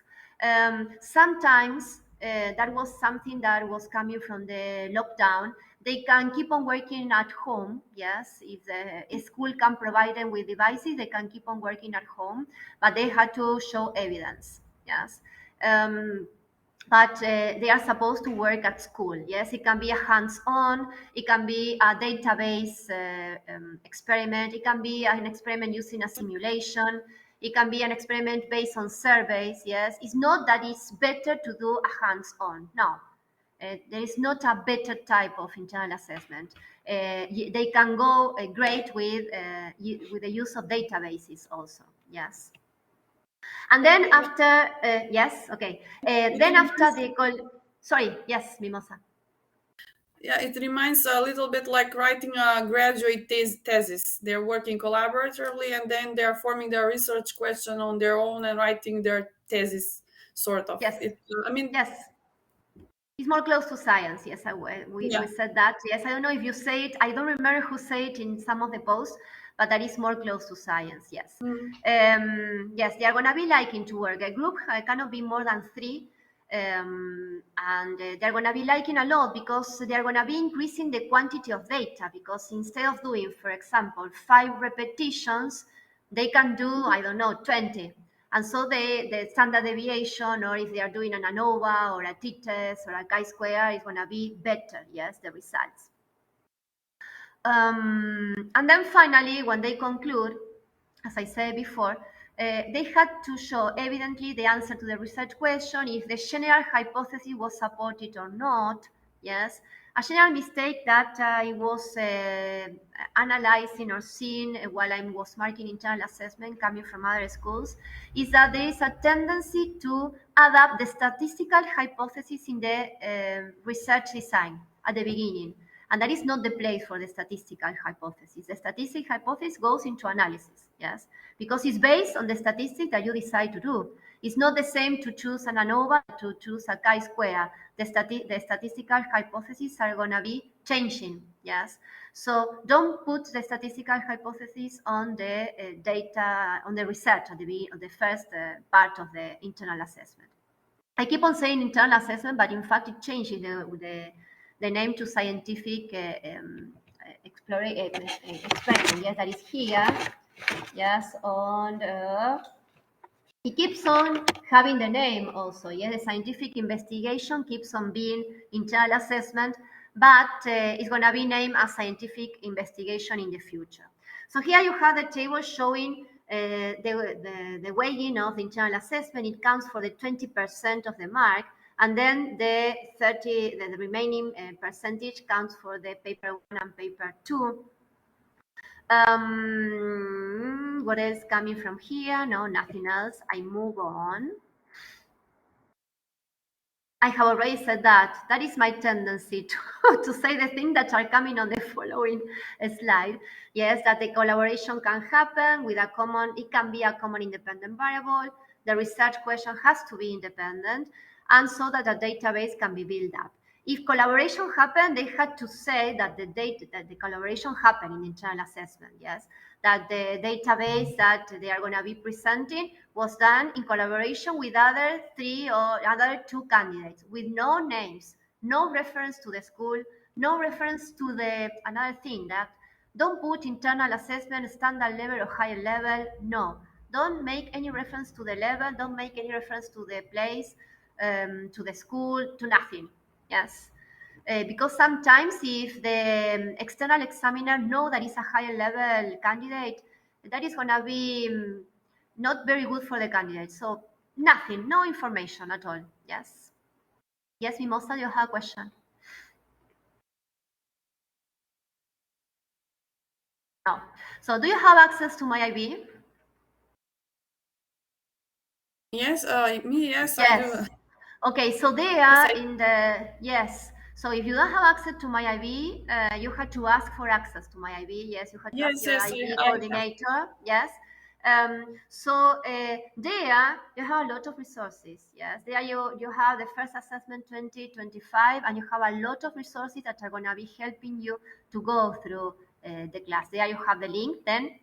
sometimes that was something that was coming from the lockdown. They can keep on working at home. Yes, if the school can provide them with devices, they can keep on working at home, but they had to show evidence. Yes. But they are supposed to work at school. Yes, it can be a hands-on, it can be a database experiment, it can be an experiment using a simulation, it can be an experiment based on surveys. Yes, it's not that it's better to do a hands-on. No, there is not a better type of internal assessment. They can go great with the use of databases also. Yes. And then after, yes, okay. It Then after reminds, the call, sorry, yes, Mimosa. yeah, it reminds a little bit like writing a graduate thesis. They're working collaboratively, and then they're forming their research question on their own and writing their thesis, sort of. Yes, I mean, yes. It's more close to science. Yes, we yeah. said that. Yes, I don't know if you say it. I don't remember who said it in some of the posts, but that is more close to science. Yes. Mm. Yes, they are going to be liking to work. A group cannot be more than three. And they're going to be liking a lot because they're going to be increasing the quantity of data, because instead of doing, for example, 5 repetitions, they can do, I don't know, 20. And so the standard deviation, or if they are doing an ANOVA or a t-test or a chi-square, is going to be better. Yes, the results. And then finally, when they conclude, as I said before, they had to show evidently the answer to the research question, if the general hypothesis was supported or not. Yes, a general mistake that I was analyzing or seeing while I was marking internal assessment coming from other schools is that there is a tendency to adapt the statistical hypothesis in the research design at the beginning. And that is not the place for the statistical hypothesis. The statistical hypothesis goes into analysis, yes, because it's based on the statistics that you decide to do. It's not the same to choose an ANOVA, to choose a chi-square. The statistical hypotheses are going to be changing, yes. So don't put the statistical hypothesis on the data, on the research at the first part of the internal assessment. I keep on saying internal assessment, but in fact it changes the name to scientific experiment. Yes, that is here. Yes, on it keeps on having the name also. Yes, the scientific investigation keeps on being internal assessment, but it's going to be named as scientific investigation in the future. So here you have the table showing the weighing of the internal assessment. It counts for the 20% of the mark, and then the remaining percentage counts for the paper 1 and paper 2. What else coming from here? No, nothing else. I move on. I have already said that. That is my tendency to say the things that are coming on the following slide. Yes, that the collaboration can happen with a common, it can be a common independent variable. The research question has to be independent, and so that a database can be built up. If collaboration happened, they had to say that the collaboration happened in internal assessment. Yes, that the database that they are going to be presenting was done in collaboration with other 3 or other 2 candidates with no names, no reference to the school, no reference to the another thing that don't put internal assessment standard level or higher level. No, don't make any reference to the level, don't make any reference to the place, to the school, to nothing. Yes. Because sometimes if the external examiner know that it's a higher level candidate, that is going to be not very good for the candidate. So nothing, no information at all. Yes. Yes, Mimosa, you have a question? No. So do you have access to my IB? Yes, me, yes, I do. Yes. Okay, so they Yes, are in the, yes. So if you don't have access to my IB, you had to ask for access to my IB. Yes, you had to ask yes, your yes, IB I have. coordinator. Yes. There you have a lot of resources. Yes, there you have the first assessment 2025, and you have a lot of resources that are going to be helping you to go through the class. There you have the link. Then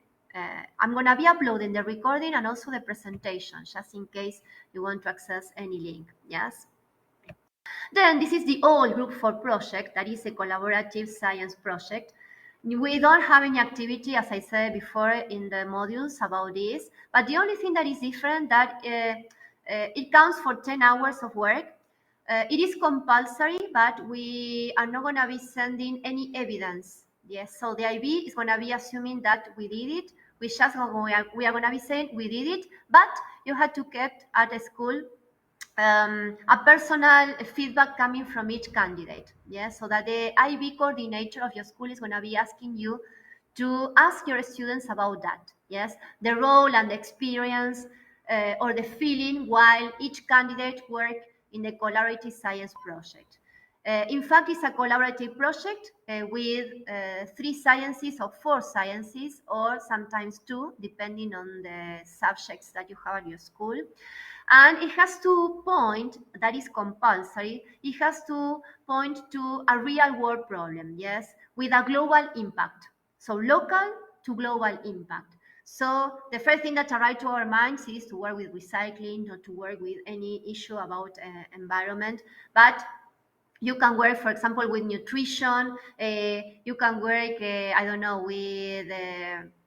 I'm going to be uploading the recording and also the presentation, just in case you want to access any link. Yes. Then this is the old Group 4 project, that is a collaborative science project. We don't have any activity, as I said before, in the modules about this, but the only thing that is different that it counts for 10 hours of work. It is compulsory, but we are not going to be sending any evidence. Yes, so the IB is going to be assuming that we did it. We are going to be saying we did it, but you had to keep at a school a personal feedback coming from each candidate. Yes, so that the IB coordinator of your school is going to be asking you to ask your students about that. Yes, the role and the experience or the feeling while each candidate work in the collaborative science project. In fact, it's a collaborative project with 3 sciences or 4 sciences, or sometimes 2, depending on the subjects that you have at your school. And it has to point, that is compulsory, it has to point to a real world problem, yes, with a global impact. So local to global impact. So the first thing that arrives to our minds is to work with recycling, or to work with any issue about environment, but you can work, for example, with nutrition. You can work, I don't know, with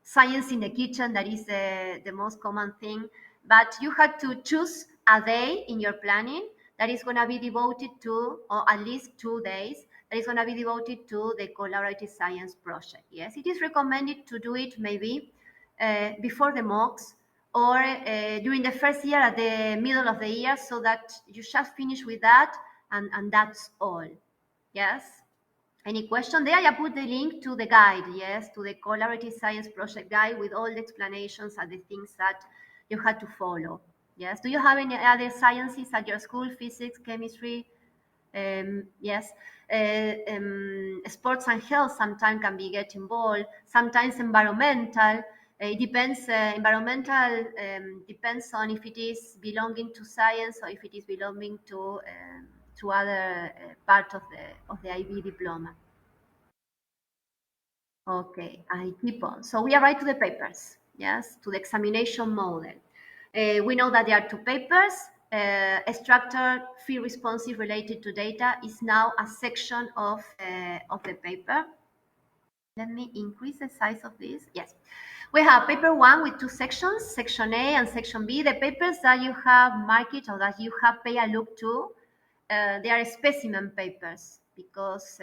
science in the kitchen. That is the most common thing. But you have to choose a day in your planning that is going to be devoted to, or at least 2 days, that is going to be devoted to the collaborative science project. Yes, it is recommended to do it maybe before the mocks, or during the first year at the middle of the year, so that you just finish with that, and that's all. Yes. Any question there? I put the link to the guide, yes, to the collaborative science project guide with all the explanations and the things that you had to follow. Yes. Do you have any other sciences at your school? Physics, chemistry? Yes. Sports and health sometimes can be get involved. Sometimes environmental. It depends. Environmental depends on if it is belonging to science or if it is belonging to other part of the IB diploma. Okay, I keep on. So we arrive to the papers, yes, to the examination model. We know that there are 2 papers. Structured field responsive related to data is now a section of the paper. Let me increase the size of this. Yes. We have paper 1 with 2 sections, section A and section B. The papers that you have marked or that you have pay a look to, they are specimen papers, because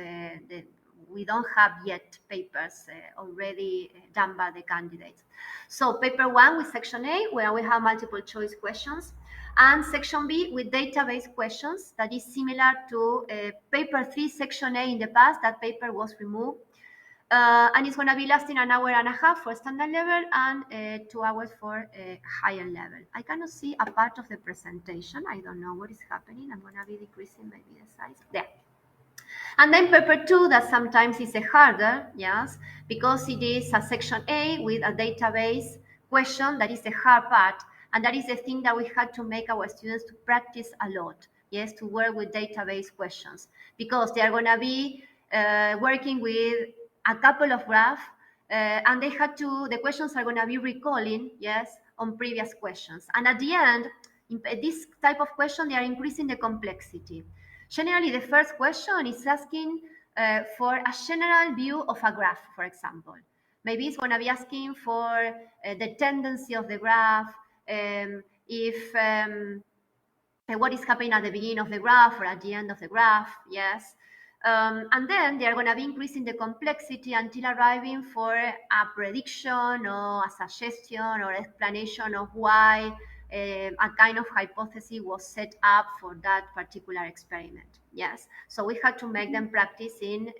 we don't have yet papers already done by the candidates. So paper 1 with section A, where we have multiple choice questions, and section B with database questions, that is similar to paper 3 section A in the past. That paper was removed. And it's going to be lasting an hour and a half for standard level, and 2 hours for higher level. I cannot see a part of the presentation. I don't know what is happening. I'm going to be decreasing maybe the size. There. And then paper 2, that sometimes is a harder, yes, because it is a section A with a database question. That is the hard part. And that is the thing that we had to make our students to practice a lot, yes, to work with database questions, because they are going to be working with a couple of graphs, and the questions are going to be recalling, yes, on previous questions. And at the end, in this type of question, they are increasing the complexity. Generally, the first question is asking for a general view of a graph, for example. Maybe it's going to be asking for the tendency of the graph, if what is happening at the beginning of the graph or at the end of the graph, yes. And then they are going to be increasing the complexity until arriving for a prediction or a suggestion or explanation of why a kind of hypothesis was set up for that particular experiment. Yes, so we had to make them practice in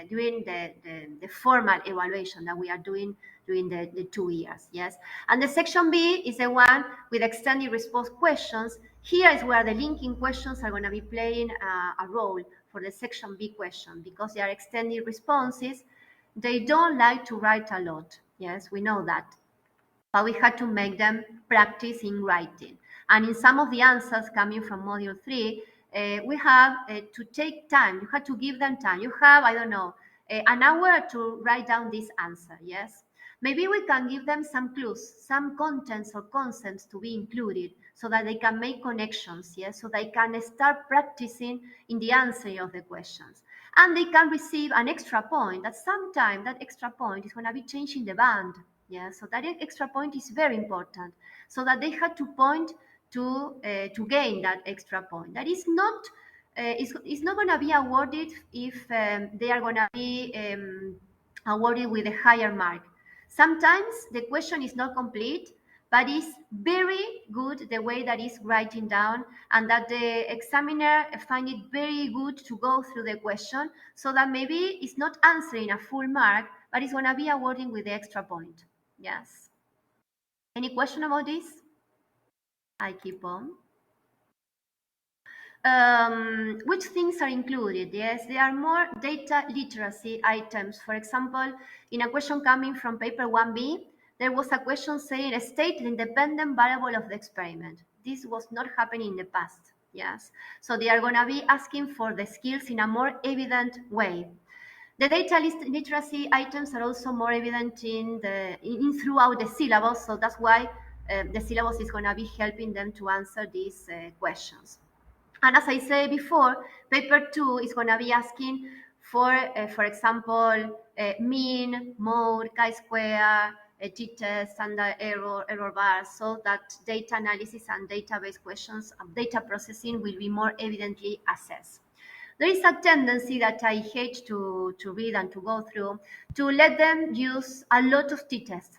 during the formal evaluation that we are doing during the 2 years. Yes, and the section B is the one with extended response questions. Here is where the linking questions are going to be playing a role for the section B question, because they are extended responses. They don't like to write a lot. Yes, we know that. but we had to make them practice in writing. And in some of the answers coming from Module 3, we have to take time. You have to give them time. You have, I don't know, an hour to write down this answer, yes? Maybe we can give them some clues, some contents or concepts to be included so that they can make connections, yes? So they can start practicing in the answer of the questions. And they can receive an extra point that sometimes that extra point is going to be changing the band. Yeah, so that extra point is very important. So that they had to point to gain that extra point. That is not it's not going to be awarded if they are going to be awarded with a higher mark. Sometimes the question is not complete, but it's very good the way that is writing down, and that the examiner find it very good to go through the question, so that maybe it's not answering a full mark, but it's going to be awarding with the extra point. Yes. Any question about this? I keep on. Which things are included? Yes, there are more data literacy items. For example, in a question coming from paper 1B, there was a question saying state the independent variable of the experiment. This was not happening in the past. Yes, so they are going to be asking for the skills in a more evident way. The data literacy items are also more evident throughout the syllabus, so that's why the syllabus is going to be helping them to answer these questions. And as I said before, paper 2 is going to be asking for example, mean, mode, chi-square, t-test, standard error, error bars, so that data analysis and database questions of data processing will be more evidently assessed. There is a tendency that I hate to read and to go through, to let them use a lot of t-tests.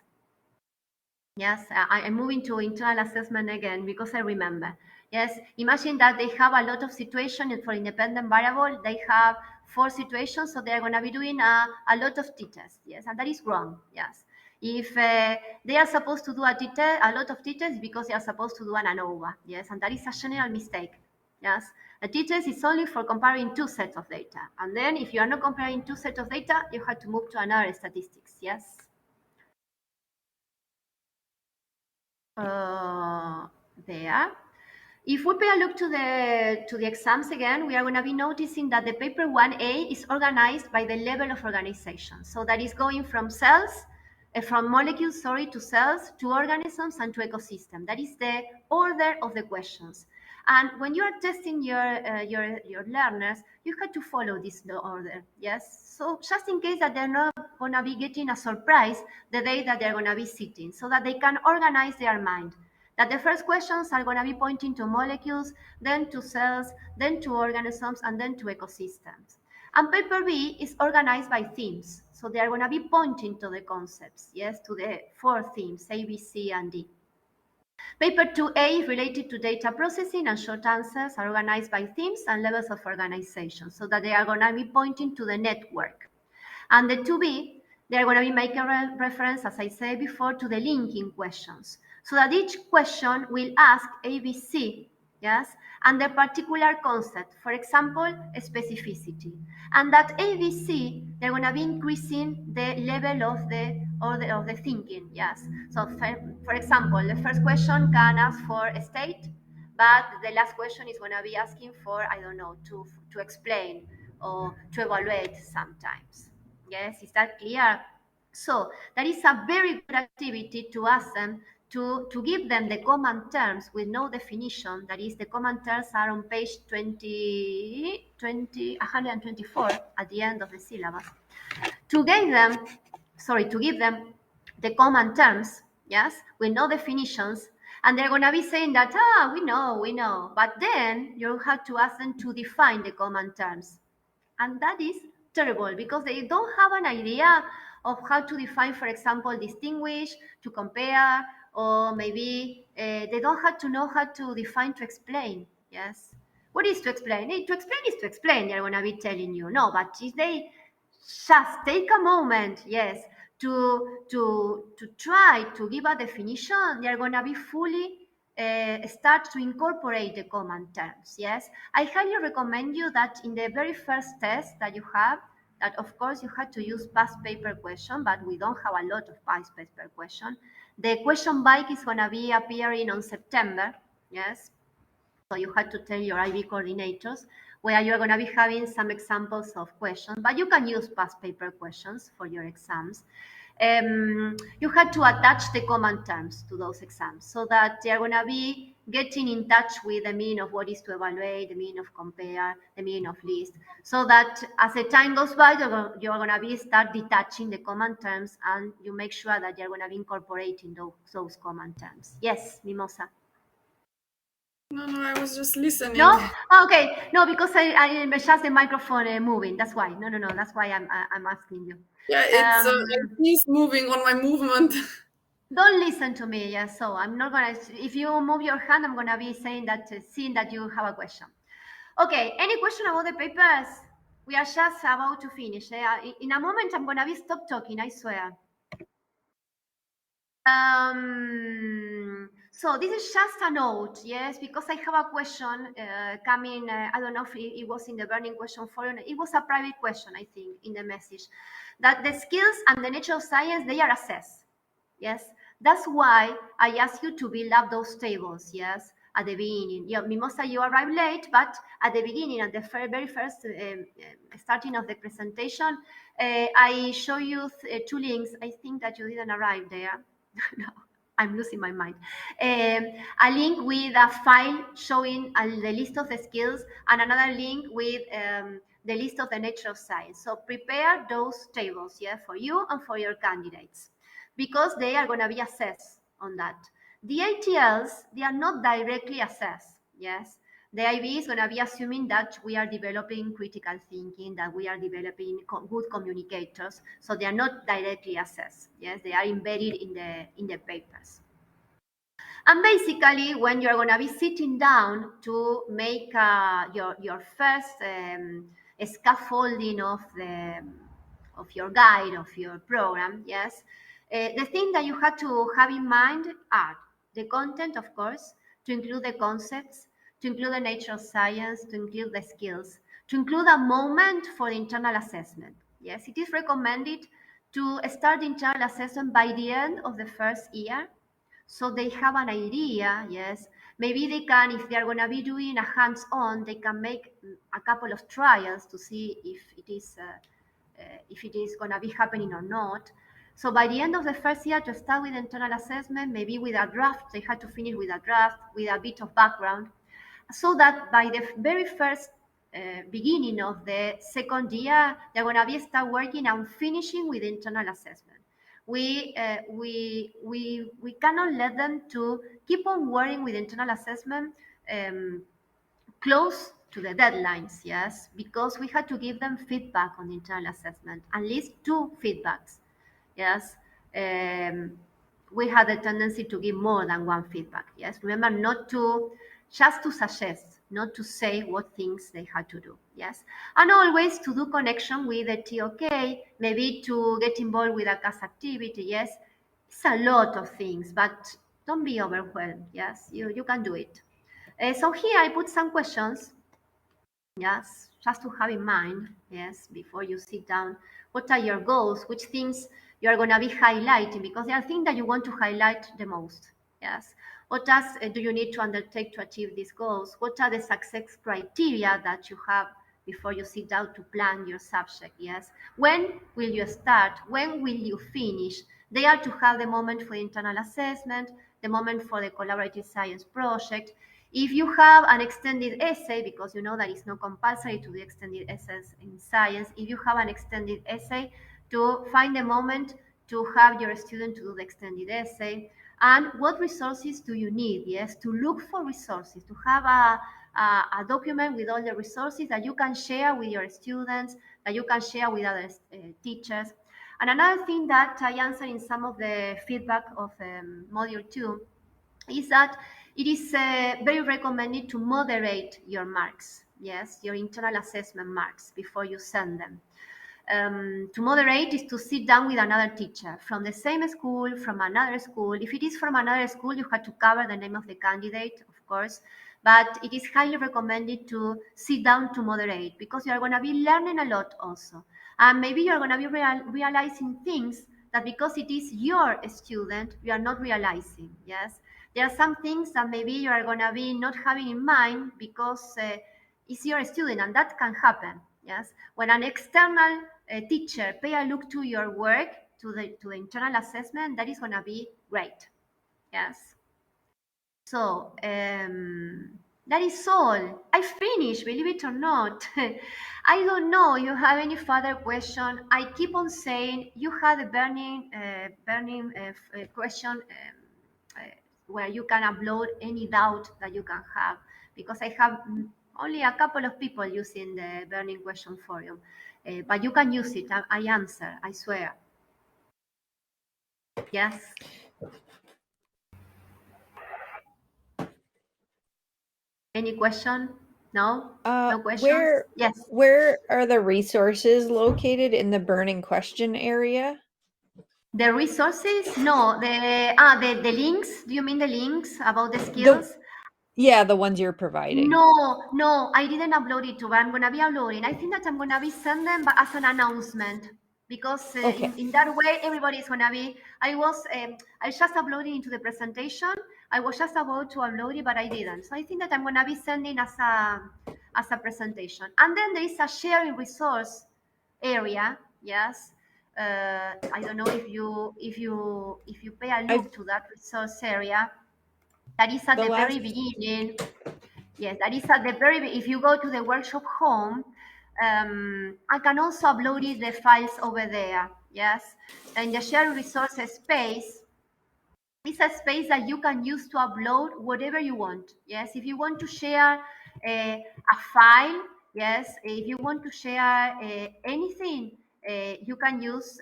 Yes, I'm moving to internal assessment again because I remember. Yes, imagine that they have a lot of situations for independent variable. They have 4 situations, so they're going to be doing a lot of t-tests. Yes, and that is wrong. Yes, if they are supposed to do a lot of t-tests because they are supposed to do an ANOVA. Yes, and that is a general mistake. Yes, a t-test is only for comparing 2 sets of data, and then if you are not comparing 2 sets of data, you have to move to another statistics. Yes. uh, there. If we pay a look to the exams again, we are going to be noticing that the paper 1A is organized by the level of organization. So that is going from from molecules, to cells, to organisms, and to ecosystem. That is the order of the questions. And when you are testing your learners, you have to follow this order. Yes. So just in case that they're not going to be getting a surprise the day that they're going to be sitting, so that they can organize their mind. That the first questions are going to be pointing to molecules, then to cells, then to organisms, and then to ecosystems. And paper B is organized by themes. So they are going to be pointing to the concepts, yes, to the 4 themes, A, B, C, and D. Paper 2A is related to data processing, and short answers are organized by themes and levels of organization, so that they are going to be pointing to the network. And the 2B, they're going to be making reference, as I said before, to the linking questions. So that each question will ask ABC, yes, and the particular concept, for example, specificity. And that ABC, they're going to be increasing the level of the thinking, yes. So for example, the first question can ask for a state, but the last question is going to be asking for, I don't know, to explain or to evaluate sometimes. Yes, is that clear? So that is a very good activity to ask them to give them the common terms with no definition. That is, the common terms are on page 124 at the end of the syllabus. To give them the common terms, yes, with no definitions, and they're going to be saying that, we know, but then you have to ask them to define the common terms. And that is terrible because they don't have an idea of how to define, for example, distinguish, to compare, or maybe they don't have to know how to define to explain. Yes. What is to explain? To explain is to explain. They're going to be telling you. No, but if they just take a moment, yes, to try to give a definition, they're going to be fully start to incorporate the common terms. Yes, I highly recommend you that in the very first test that you have, that of course you had to use past paper question, but we don't have a lot of past paper question. The question bank is going to be appearing on September, yes. So you had to tell your IB coordinators where you're going to be having some examples of questions, but you can use past paper questions for your exams. You had to attach the common terms to those exams so that they're going to be getting in touch with the meaning of what is to evaluate, the meaning of compare, the meaning of list, so that as the time goes by, you're going to be start detaching the common terms, and you make sure that you're going to be incorporating those common terms. Yes, Mimosa. No, I was just listening. No? Okay. No, because I just the microphone moving. That's why. No. That's why I'm asking you. Yeah, it's moving on my movement. Don't listen to me. Yeah. So I'm not gonna. If you move your hand, I'm gonna be saying that, seeing that you have a question. Okay. Any question about the papers? We are just about to finish. In a moment, I'm gonna be stop talking. I swear. So this is just a note, yes, because I have a question coming. I don't know if it was in the burning question forum. It was a private question, I think, in the message, that the skills and the nature of science, they are assessed. Yes, that's why I ask you to build up those tables. Yes, at the beginning. Yeah, Mimosa, you arrived late, but at the beginning, at the very first starting of the presentation, I show you two links. I think that you didn't arrive there. No, I'm losing my mind. A link with a file showing the list of the skills, and another link with the list of the nature of science. So prepare those tables, yeah, for you and for your candidates, because they are going to be assessed on that. The ATLs, they are not directly assessed, yes. The IB is going to be assuming that we are developing critical thinking, that we are developing good communicators, so they are not directly assessed. Yes, they are embedded in the papers. And basically, when you're going to be sitting down to make your first scaffolding of your guide, of your program, yes, the thing that you have to have in mind are the content, of course, to include the concepts, to include the nature of science, to include the skills, to include a moment for the internal assessment. Yes, it is recommended to start the internal assessment by the end of the first year, so they have an idea. Yes, maybe they can, if they are going to be doing a hands-on, they can make a couple of trials to see if it is going to be happening or not. So by the end of the first year, to start with internal assessment, maybe with a draft, they had to finish with a draft with a bit of background, so that by the very first beginning of the second year, they're going to be start working on finishing with internal assessment. We cannot let them to keep on working with internal assessment close to the deadlines, yes, because we had to give them feedback on the internal assessment, at least two feedbacks, yes. We had a tendency to give more than one feedback, yes. Remember, not to just to suggest, not to say what things they had to do, yes. And always to do connection with the TOK, maybe to get involved with a CAS activity, yes. It's a lot of things, but don't be overwhelmed, yes. You can do it. So here I put some questions, yes, just to have in mind, yes, before you sit down. What are your goals? Which things you are going to be highlighting? Because there are things that you want to highlight the most, yes. What tasks do you need to undertake to achieve these goals? What are the success criteria that you have before you sit down to plan your subject, yes? When will you start? When will you finish? They are to have the moment for internal assessment, the moment for the collaborative science project. If you have an extended essay, because you know that it's not compulsory to do extended essays in science, if you have an extended essay, to find a moment to have your student to do the extended essay. And what resources do you need? Yes, to look for resources, to have a document with all the resources that you can share with your students, that you can share with other teachers. And another thing that I answer in some of the feedback of module 2 is that it is very recommended to moderate your marks, yes, your internal assessment marks before you send them. To moderate is to sit down with another teacher from the same school, from another school. If it is from another school, you have to cover the name of the candidate, of course, but it is highly recommended to sit down to moderate, because you are going to be learning a lot also. And maybe you are going to be realizing things that because it is your student, you are not realizing. Yes, there are some things that maybe you are going to be not having in mind because it's your student, and that can happen. Yes, when an external teacher pay a look to your work, to the internal assessment, that is going to be great. Yes. So that is all. I finished, believe it or not. I don't know. You have any further question? I keep on saying you had a burning question where you can upload any doubt that you can have, because I have only a couple of people using the burning question forum, but you can use it. I answer. I swear. Yes. Any question? No? No questions? Where Yes. where are the resources located in the burning question area? The resources? No, the links. Do you mean the links about the The skills? Yeah, the ones you're providing. No, I didn't upload it to, but I'm gonna be uploading. I think that I'm gonna be sending them but as an announcement, because Okay. in that way everybody is gonna be. I just uploaded into the presentation. I was just about to upload it, but I didn't. So I think that I'm gonna be sending as a presentation, and then there is a sharing resource area. Yes. I don't know if you pay a I've look to that resource area. That is at the the very last beginning. Yes, that is at the very. If you go to the workshop home, I can also upload the files over there. Yes, in the shared resources space, it's a space that you can use to upload whatever you want. Yes, if you want to share a file, yes, if you want to share anything, you can use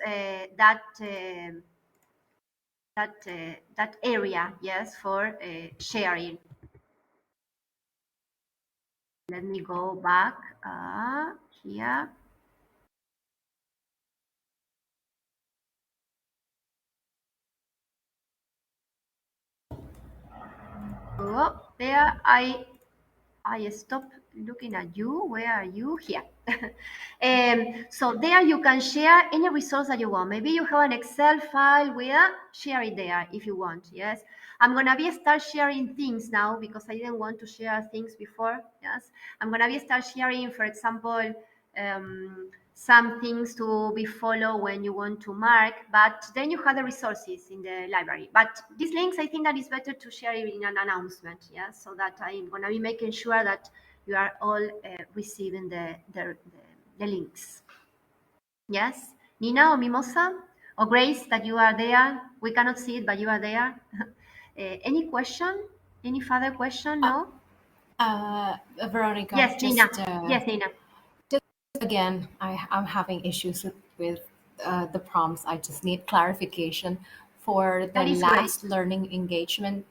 that area. Yes, for sharing. Let me go back here. Oh, there I stop looking at you. Where are you? Here. So there you can share any resource that you want. Maybe you have an Excel file where share it there if you want. Yes. I'm gonna be start sharing things now because I didn't want to share things before. Yes. I'm gonna be start sharing, for example, some things to be followed when you want to mark, but then you have the resources in the library. But these links, I think that is better to share it in an announcement, yeah, so that I'm gonna be making sure that you are all receiving the links. Yes, Nina or Mimosa or Grace, that you are there. We cannot see it, but you are there. Any question? Any further question? No. Veronica, Yes, Nina. Yes, Nina. just again, I'm having issues with the prompts. I just need clarification for the That is great. last learning engagement,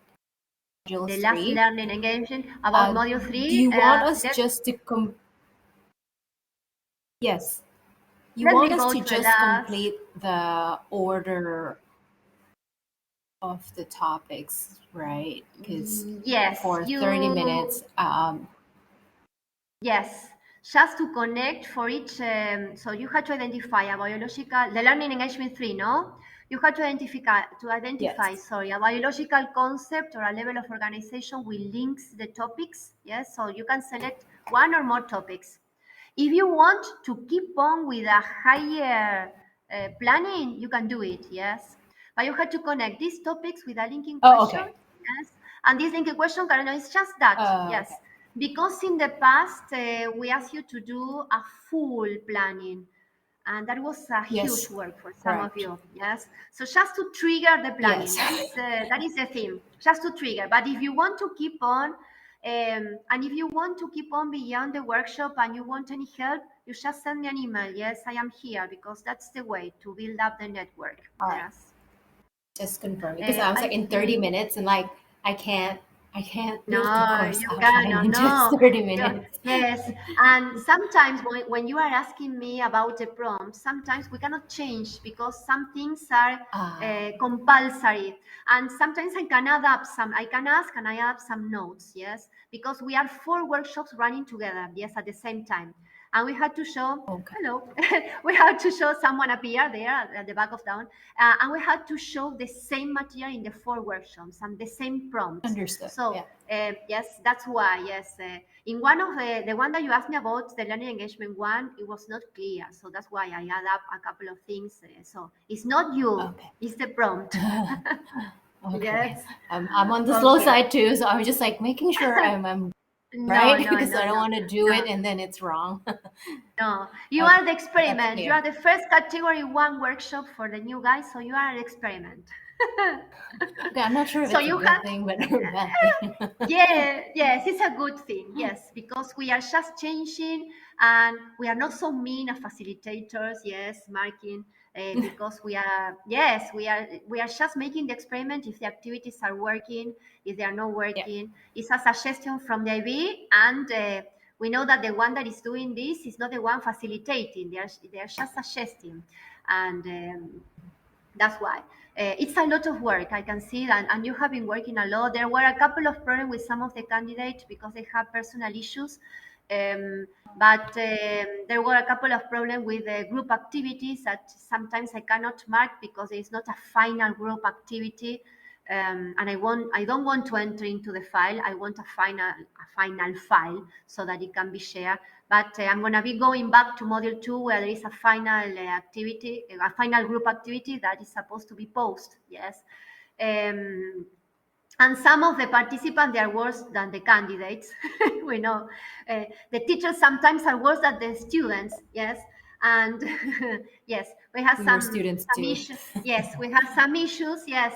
module The last 3. learning engagement about module Do 3. you want us Let, just to Yes, you let want me us go to to the just last. complete the order of the topics, right? Because Yes, for 30 you. minutes, Yes, just to connect for each. So you had to identify a biological, the learning engagement 3, no? You had to identify, yes. sorry, a biological concept or a level of organization with links the topics. Yes, so you can select one or more topics. If you want to keep on with a higher planning, you can do it. Yes, but you have to connect these topics with a linking Oh, question. okay. Yes, and this linking question, Karen, is just that. Okay. Yes, because in the past we asked you to do a full planning, and that was a huge Yes, work for some of correct. you. Yes, so just to trigger the planning, Yes. that is the theme, just to trigger. But if you want to keep on, and if you want to keep on beyond the workshop and you want any help, you just send me an email. Yes, I am here, because that's the way to build up the network. All right. Yes. Just confirm because I was I like in 30 think minutes and like I can't I can't build the No, course you outline cannot. in just No. 30 Yeah. minutes. Yes. And sometimes when you are asking me about the prompt, sometimes we cannot change because some things are Ah, compulsory. And sometimes I can add up some, I can ask and I add some notes. Yes. Because we are four workshops running together. Yes. At the same time. And we had to show, okay. hello, we had to show someone appear there at the back of down. And we had to show the same material in the four workshops and the same prompts. Understood. So Yeah. yes, that's why. Yes, in one of the one that you asked me about, the learning engagement one, it was not clear. So that's why I add up a couple of things. So it's not you, Okay. it's the prompt. Okay. Yes. I'm on the slow Okay. side too, so I'm just like making sure I'm No, right no, because no, I don't no, want to do it no, and then it's wrong. no. You Okay, are the that's experiment. You clear. are the first category one workshop for the new guys. So you are an experiment. Okay, I'm not sure if So it's a you good have thing but or a bad thing. yeah, yes, it's a good thing. Yes, because we are just changing and we are not so mean as facilitators. Yes, marking because we are yes we are just making the experiment if the activities are working, if they are not Yeah, working. It's a suggestion from the IB, and we know that the one that is doing this is not the one facilitating. They are just suggesting, and that's why it's a lot of work. I can see that, and you have been working a lot. There were a couple of problems with some of the candidates because they have personal issues, but there were a couple of problems with the group activities that sometimes I cannot mark because it's not a final group activity. And I don't want to enter into the file. I want a final file so that it can be shared. But I'm going to be going back to module 2 where there is a final activity, a final group activity that is supposed to be posted. Yes. Um, and some of the participants they are worse than the candidates. We know the teachers sometimes are worse than the students. Yes, and yes, we have and we're some students some too. issues. Yes, we have some issues. Yes,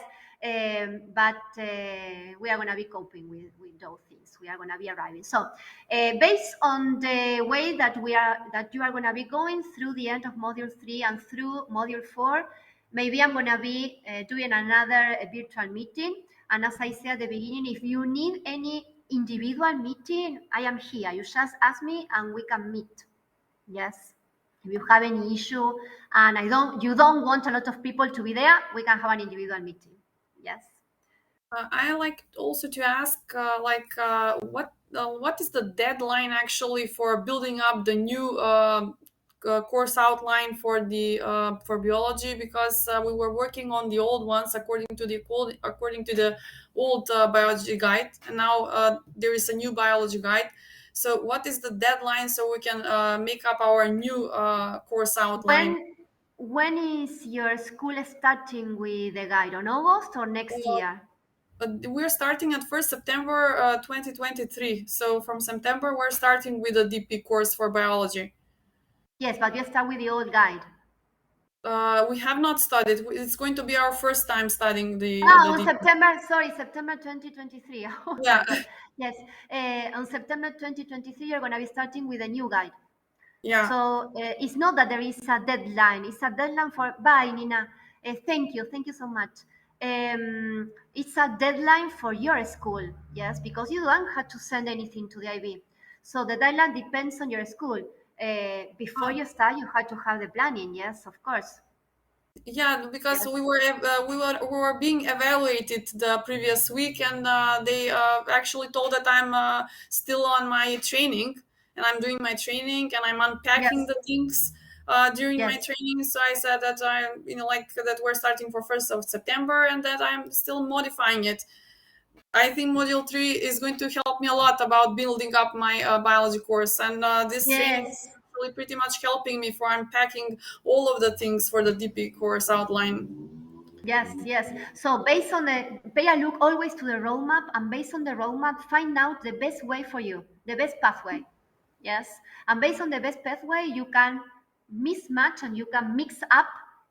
but we are going to be coping with those things. We are going to be arriving. So, based on the way that you are going to be going through the end of module 3 and through module 4, maybe I'm going to be doing another virtual meeting. And as I said at the beginning, if you need any individual meeting, I am here. You just ask me and we can meet. Yes. If you have any issue and you don't want a lot of people to be there, we can have an individual meeting. Yes. I like also to ask, what is the deadline actually for building up the new course outline for the for biology? Because we were working on the old ones according to the old biology guide, and now there is a new biology guide. So, what is the deadline so we can make up our new course outline? When is your school starting with the guide? On August or next year? We're starting at 1st September 2023. So from September, we're starting with a DP course for biology. Yes, but you start with the old guide. We have not studied. It's going to be our first time studying the Oh, on DP. September, sorry, September 2023. Oh my Yeah, God. Yes, on September 2023, you're going to be starting with a new guide. yeah. So it's not that there is a deadline. It's a deadline for, bye, Nina. Thank you. Thank you so much. It's a deadline for your school, yes, because you don't have to send anything to the IB. So the deadline depends on your school. Before you start, you have to have the planning, yes, of course. Yeah, because Yes, we were being evaluated the previous week, and they actually told that I'm still on my training, and I'm doing my training, and I'm unpacking yes, the things during my yes. training. So I said that I'm, like that we're starting for 1st of September, and that I'm still modifying it. I think Module 3 is going to help me a lot about building up my biology course. And this training is Yes, actually pretty much helping me for unpacking all of the things for the DP course outline. yes, yes. So based on pay a look always to the roadmap, and based on the roadmap, find out the best way for you, the best pathway. Yes, and based on the best pathway, you can mismatch and you can mix up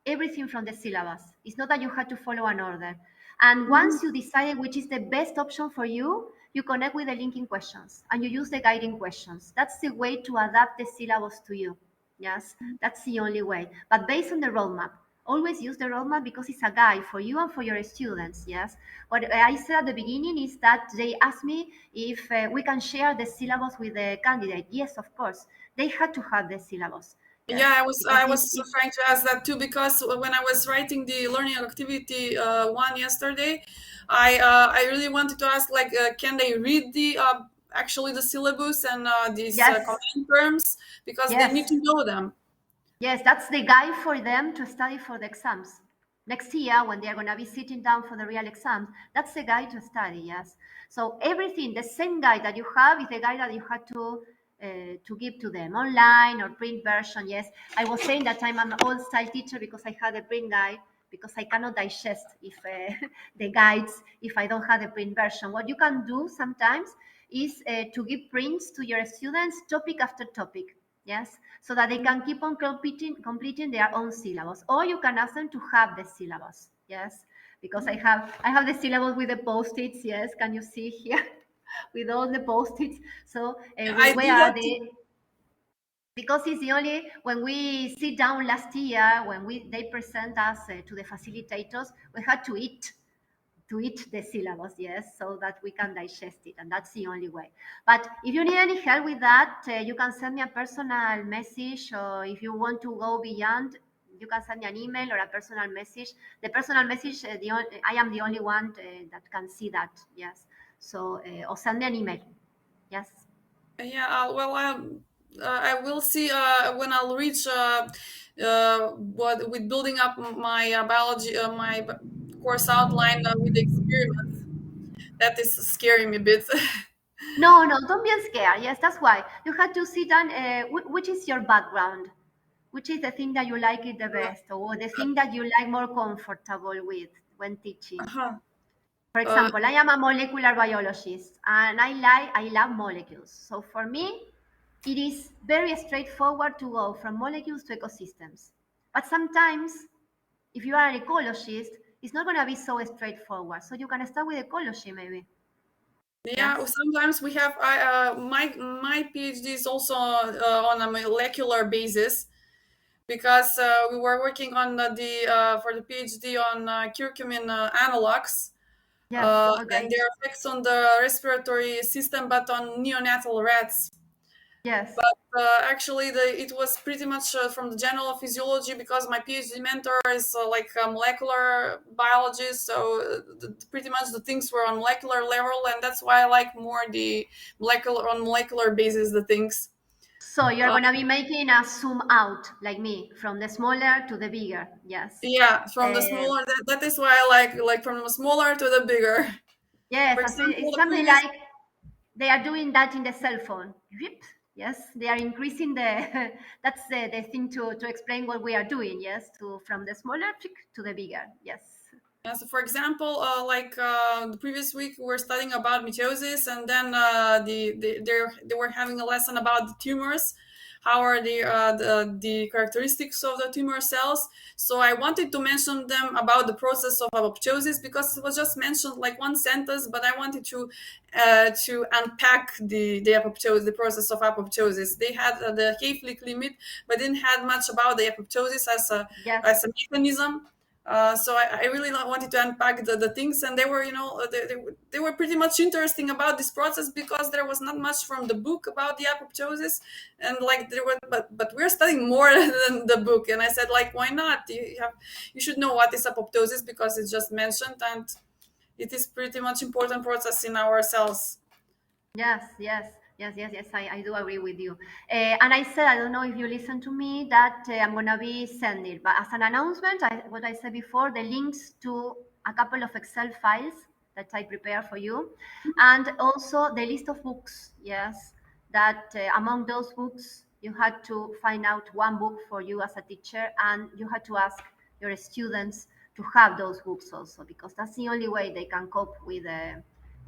everything from the syllabus. It's not that you have to follow an order. And once you decide which is the best option for you, you connect with the linking questions and you use the guiding questions. That's the way to adapt the syllabus to you. Yes, that's the only way. But based on the roadmap, always use the roadmap because it's a guide for you and for your students. Yes. What I said at the beginning is that they asked me if we can share the syllabus with the candidate. Yes, of course. They had to have the syllabus. Yeah, Yes, because I was trying to ask that too, because when I was writing the learning activity one yesterday, I really wanted to ask, like, can they read the actually the syllabus and these yes, command terms, because they need yes. to know them. Yes, that's the guide for them to study for the exams. Next year, when they're going to be sitting down for the real exams, that's the guide to study, yes. So everything, the same guide that you have is the guide that you had to give to them, online or print version, yes. I was saying that I'm an old style teacher because I had a print guide, because I cannot digest if the guides if I don't have the print version. What you can do sometimes is to give prints to your students, topic after topic, yes, so that they can keep on completing their own syllabus, or you can ask them to have the syllabus, yes, because I have the syllabus with the post-its, yes, can you see here? With all the post-its. So I where do are that too. they? Because it's the only, when we sit down last year, when they present us to the facilitators, we had to eat the syllabus, yes, so that we can digest it, and that's the only way. But if you need any help with that, you can send me a personal message, or if you want to go beyond, you can send me an email or a personal message. The personal message, I am the only one that can see that, yes. So, or send me an email, yes. Yeah, well, I will see when I'll reach what with building up my biology, course outline with the experiments. That is scaring me a bit. No, no, don't be scared. Yes, that's why you had to sit down. Which is your background? Which is the thing that you like it the best, or the thing that you like more comfortable with when teaching? Uh-huh. For Uh, example, I am a molecular biologist, and I love molecules. So for me, it is very straightforward to go from molecules to ecosystems. But sometimes, if you are an ecologist, it's not going to be so straightforward. So you can start with ecology, maybe. yeah, Yes. sometimes we have my PhD is also on a molecular basis, because we were working on the for the PhD on curcumin analogs Yes. Oh, and great. their effects on the respiratory system, but on neonatal rats. Yes. But actually, it was pretty much from the general physiology, because my PhD mentor is like a molecular biologist. So pretty much the things were on molecular level, and that's why I like more the molecular basis the things. So you're Uh, gonna be making a zoom out, like me, from the smaller to the bigger. Yes. yeah, from the Uh, smaller. That is why I like from the smaller to the bigger. yes, For and so example, it's the something previous. like they are doing that in the cell phone. Yep. Yes, they are increasing the. That's the thing to explain what we are doing. Yes, to from the smaller to the bigger. Yes. So for example, like the previous week, we were studying about mitosis, and then they were having a lesson about the tumors. How are the characteristics of the tumor cells? So I wanted to mention them about the process of apoptosis, because it was just mentioned like one sentence, but I wanted to unpack the apoptosis, the process of apoptosis. They had the Hayflick limit, but didn't had much about the apoptosis Yes. as a mechanism. So I really wanted to unpack the things, and they were, they were pretty much interesting about this process, because there was not much from the book about the apoptosis, and like there were, but we're studying more than the book, and I said, like, why not? You should know what is apoptosis, because it's just mentioned, and it is pretty much important process in our cells. Yes, yes, yes, yes, yes. I do agree with you. And I said, I don't know if you listen to me, that I'm going to be sending, but as an announcement, what I said before, the links to a couple of Excel files that I prepare for you, and also the list of books. Yes, that among those books, you had to find out one book for you as a teacher, and you had to ask your students to have those books also, because that's the only way they can cope with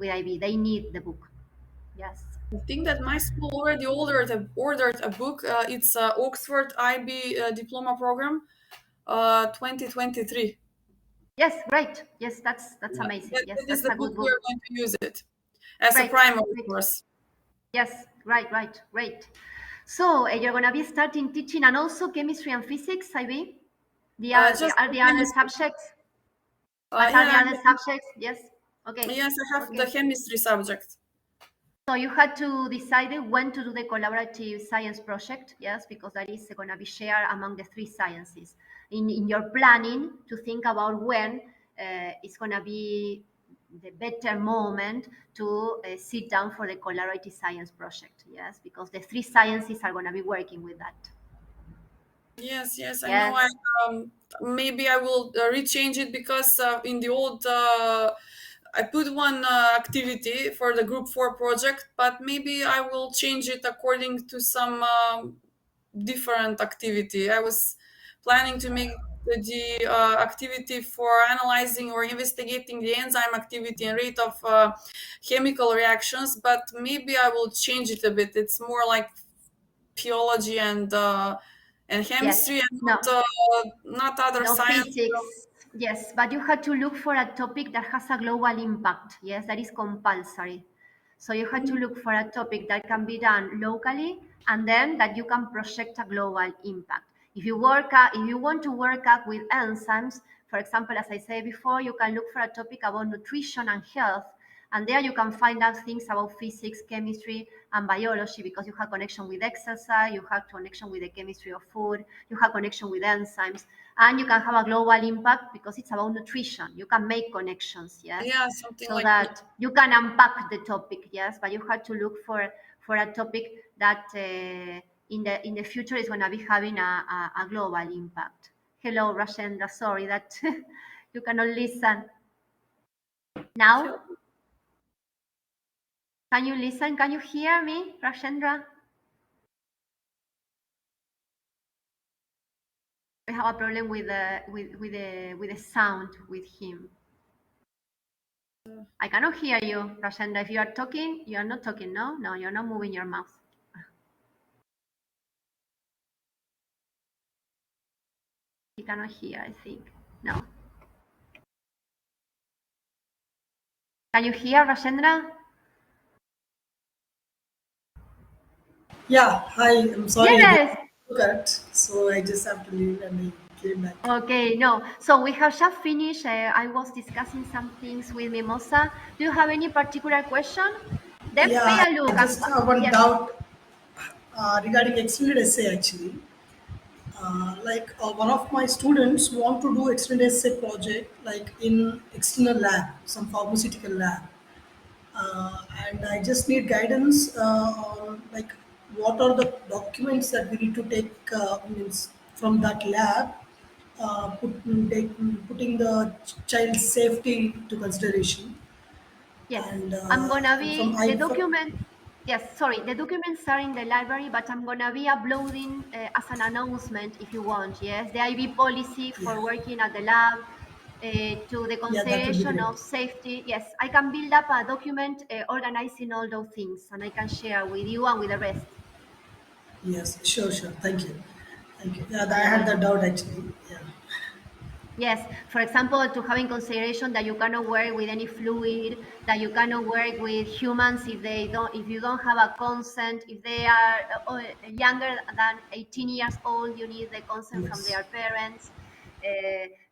IB. They need the book. Yes. I think that my school already ordered a book. It's Oxford IB diploma program, 2023. Yes, great. Yes, that's Yeah, amazing. that Yes, is that's the a book good we book. are going to use it as a Great, primary great. course. Yes, right, right, great. So you're gonna be starting teaching, and also chemistry and physics, IB? Just Are the the other chemistry. subjects? What are the Yeah, other subjects? Yes. Okay. yes, I have the Okay. chemistry subject. So you had to decide when to do the collaborative science project, yes, because that is going to be shared among the three sciences. In your planning, to think about when it's going to be the better moment to sit down for the collaborative science project, yes, because the three sciences are going to be working with that. Yes, yes, I know. Yes, Maybe I will rechange it because in the old I put one activity for the group 4 project, but maybe I will change it according to some different activity. I was planning to make the activity for analyzing or investigating the enzyme activity and rate of chemical reactions, but maybe I will change it a bit. It's more like biology and yes, chemistry, and no. not other No science. physics, yes, but you had to look for a topic that has a global impact. Yes, that is compulsory. So you had to look for a topic that can be done locally and then that you can project a global impact. If you want to work out with enzymes, for example, as I said before, you can look for a topic about nutrition and health, and there you can find out things about physics, chemistry, and biology because you have connection with exercise, you have connection with the chemistry of food, you have connection with enzymes, and you can have a global impact because it's about nutrition. You can make connections, yes, Yeah, something so like that you can unpack the topic, yes, but you have to look for a topic that in the future is going to be having a global impact. Hello, Rashendra. Sorry that you cannot listen now. help. Can you listen? Can you hear me, Rashendra? We have a problem with the sound with him. I cannot hear you, Rashendra. If you are talking, you are not talking. No, no, you're not moving your mouth. He cannot hear. I think no. Can you hear, Rashendra? Yeah, hi. I'm sorry. This Yes. is cut, so I just have to leave and I came back. Okay, no. So we have just finished. I was discussing some things with Mimosa. Do you have any particular question? Then pay Yeah, a I look. just have one Yes, doubt regarding extended essay actually. One of my students want to do extended essay project like in external lab, some pharmaceutical lab, and I just need guidance on like what are the documents that we need to take means from that lab, putting the child's safety to consideration, yes. I'm gonna and from be I the for, document. Yes, sorry. The documents are in the library, but I'm gonna be uploading as an announcement if you want. Yes, the IB policy yeah, for working at the lab. To the yeah, that would be consideration great. of safety. Yes, I can build up a document organizing all those things and I can share with you and with the rest. Yes, sure, sure. Thank you, thank you. Yeah, No, I you're had that welcome. doubt actually. Yeah. Yes, for example, to have in consideration that you cannot work with any fluid, that you cannot work with humans if you don't have a consent, if they are younger than 18 years old, you need the consent from Yes. their parents.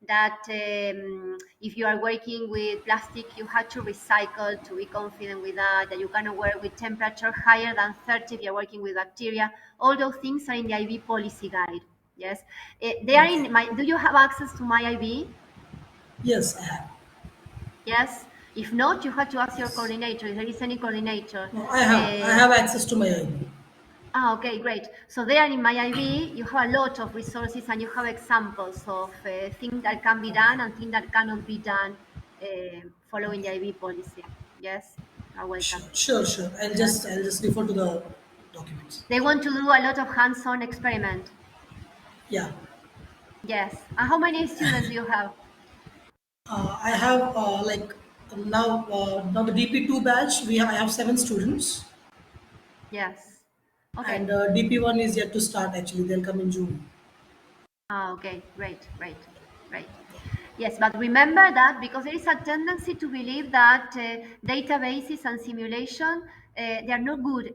That if you are working with plastic, you have to recycle to be confident with that. That you cannot work with temperature higher than 30 if you're working with bacteria. All those things are in the IB policy guide. Yes, they are Okay. in my. Do you have access to my IB? Yes, I have. Yes. If not, you have to ask your Yes. coordinator. If there is any coordinator. No, I have. I Uh, have access to my ID. okay, great. So there in my IB, you have a lot of resources and you have examples of things that can be done Okay. and things that cannot be done following the Okay. IB policy. Yes, you're Sure. welcome. Sure. Sure. Yes. I'll just refer to the documents. They want to do a lot of hands-on experiment. Yeah. Yes. And how many students do you have? I have now the DP2 batch. I have 7 students, Yes. and Okay. DP1 is yet to start. Actually, they'll come in June. Ah, okay, great, great, great. Yes, but remember that because there is a tendency to believe that databases and simulation they are not good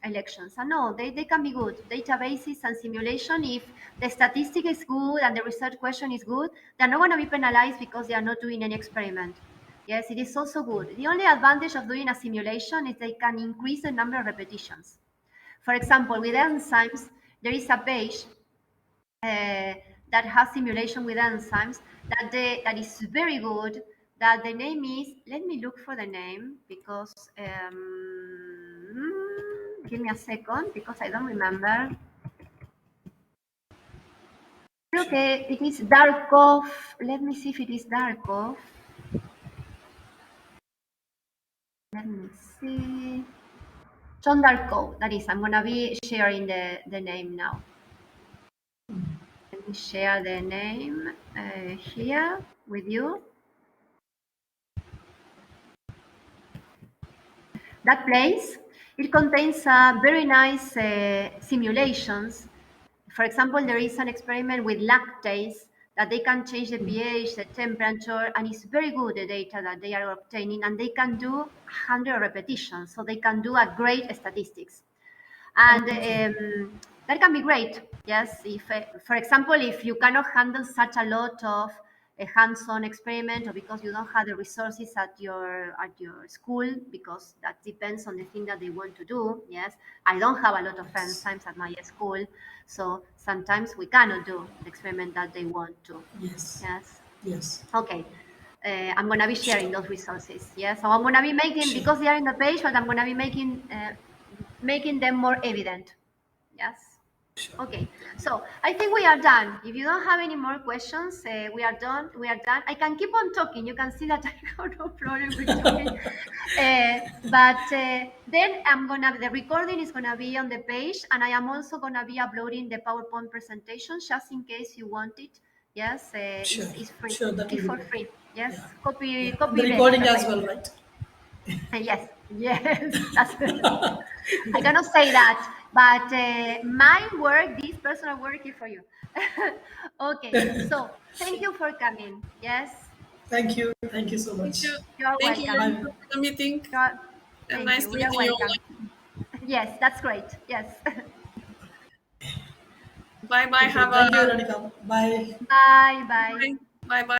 elections. And no, they can be good. Databases and simulation, if the statistic is good and the research question is good, they're not going to be penalized because they are not doing any experiment. Yes, it is also good. The only advantage of doing a simulation is they can increase the number of repetitions. For example, with enzymes, there is a page uh, that has simulation with enzymes that is very good. That the name is, let me look for the name because give me a second because I don't remember. Okay, it is Darkov. Let me see if it is Darkov. Let me see. John Darkov. That is. I'm gonna be sharing the name now. Let me share the name here with you. That place, it contains very nice simulations. For example, there is an experiment with lactase that they can change the pH, the temperature, and it's very good, the data that they are obtaining, and they can do 100 repetitions, so they can do a great statistics. And Okay. that can be great. Yes, if for example, if you cannot handle such a lot of a hands-on experiment, or because you don't have the resources at your school, because that depends on the thing that they want to do. Yes, I don't have a lot of Yes. enzymes at my school, so sometimes we cannot do the experiment that they want to. Yes. Yes. Yes. Okay. I'm gonna be sharing Sure. those resources. Yes, so I'm gonna be making, Sure. because they are in the page, but I'm gonna be making them more evident. Yes. Sure. Okay. So I think we are done. If you don't have any more questions, we are done. We are done. I can keep on talking. You can see that I have no problem with talking. But then the recording is gonna be on the page, and I am also gonna be uploading the PowerPoint presentation just in case you want it. Yes, Sure. it's free. Sure. That will It's be for great. free. Yes, Yeah. copy Yeah. And the copy recording paste, as I as say. well, right? Yes, yes, that's I cannot say that, but my work, this personal work is for you. Okay, so thank you for coming. Yes, Thank you. Thank you so Thank much. you. you are Thank you welcome. very Bye. much for the meeting, You are, and thank nice you. to We are meeting you welcome. all. Yes, that's great. Yes. Bye bye. Okay. Have a Thank you, Radhika. Bye. Bye, bye. bye. Bye bye.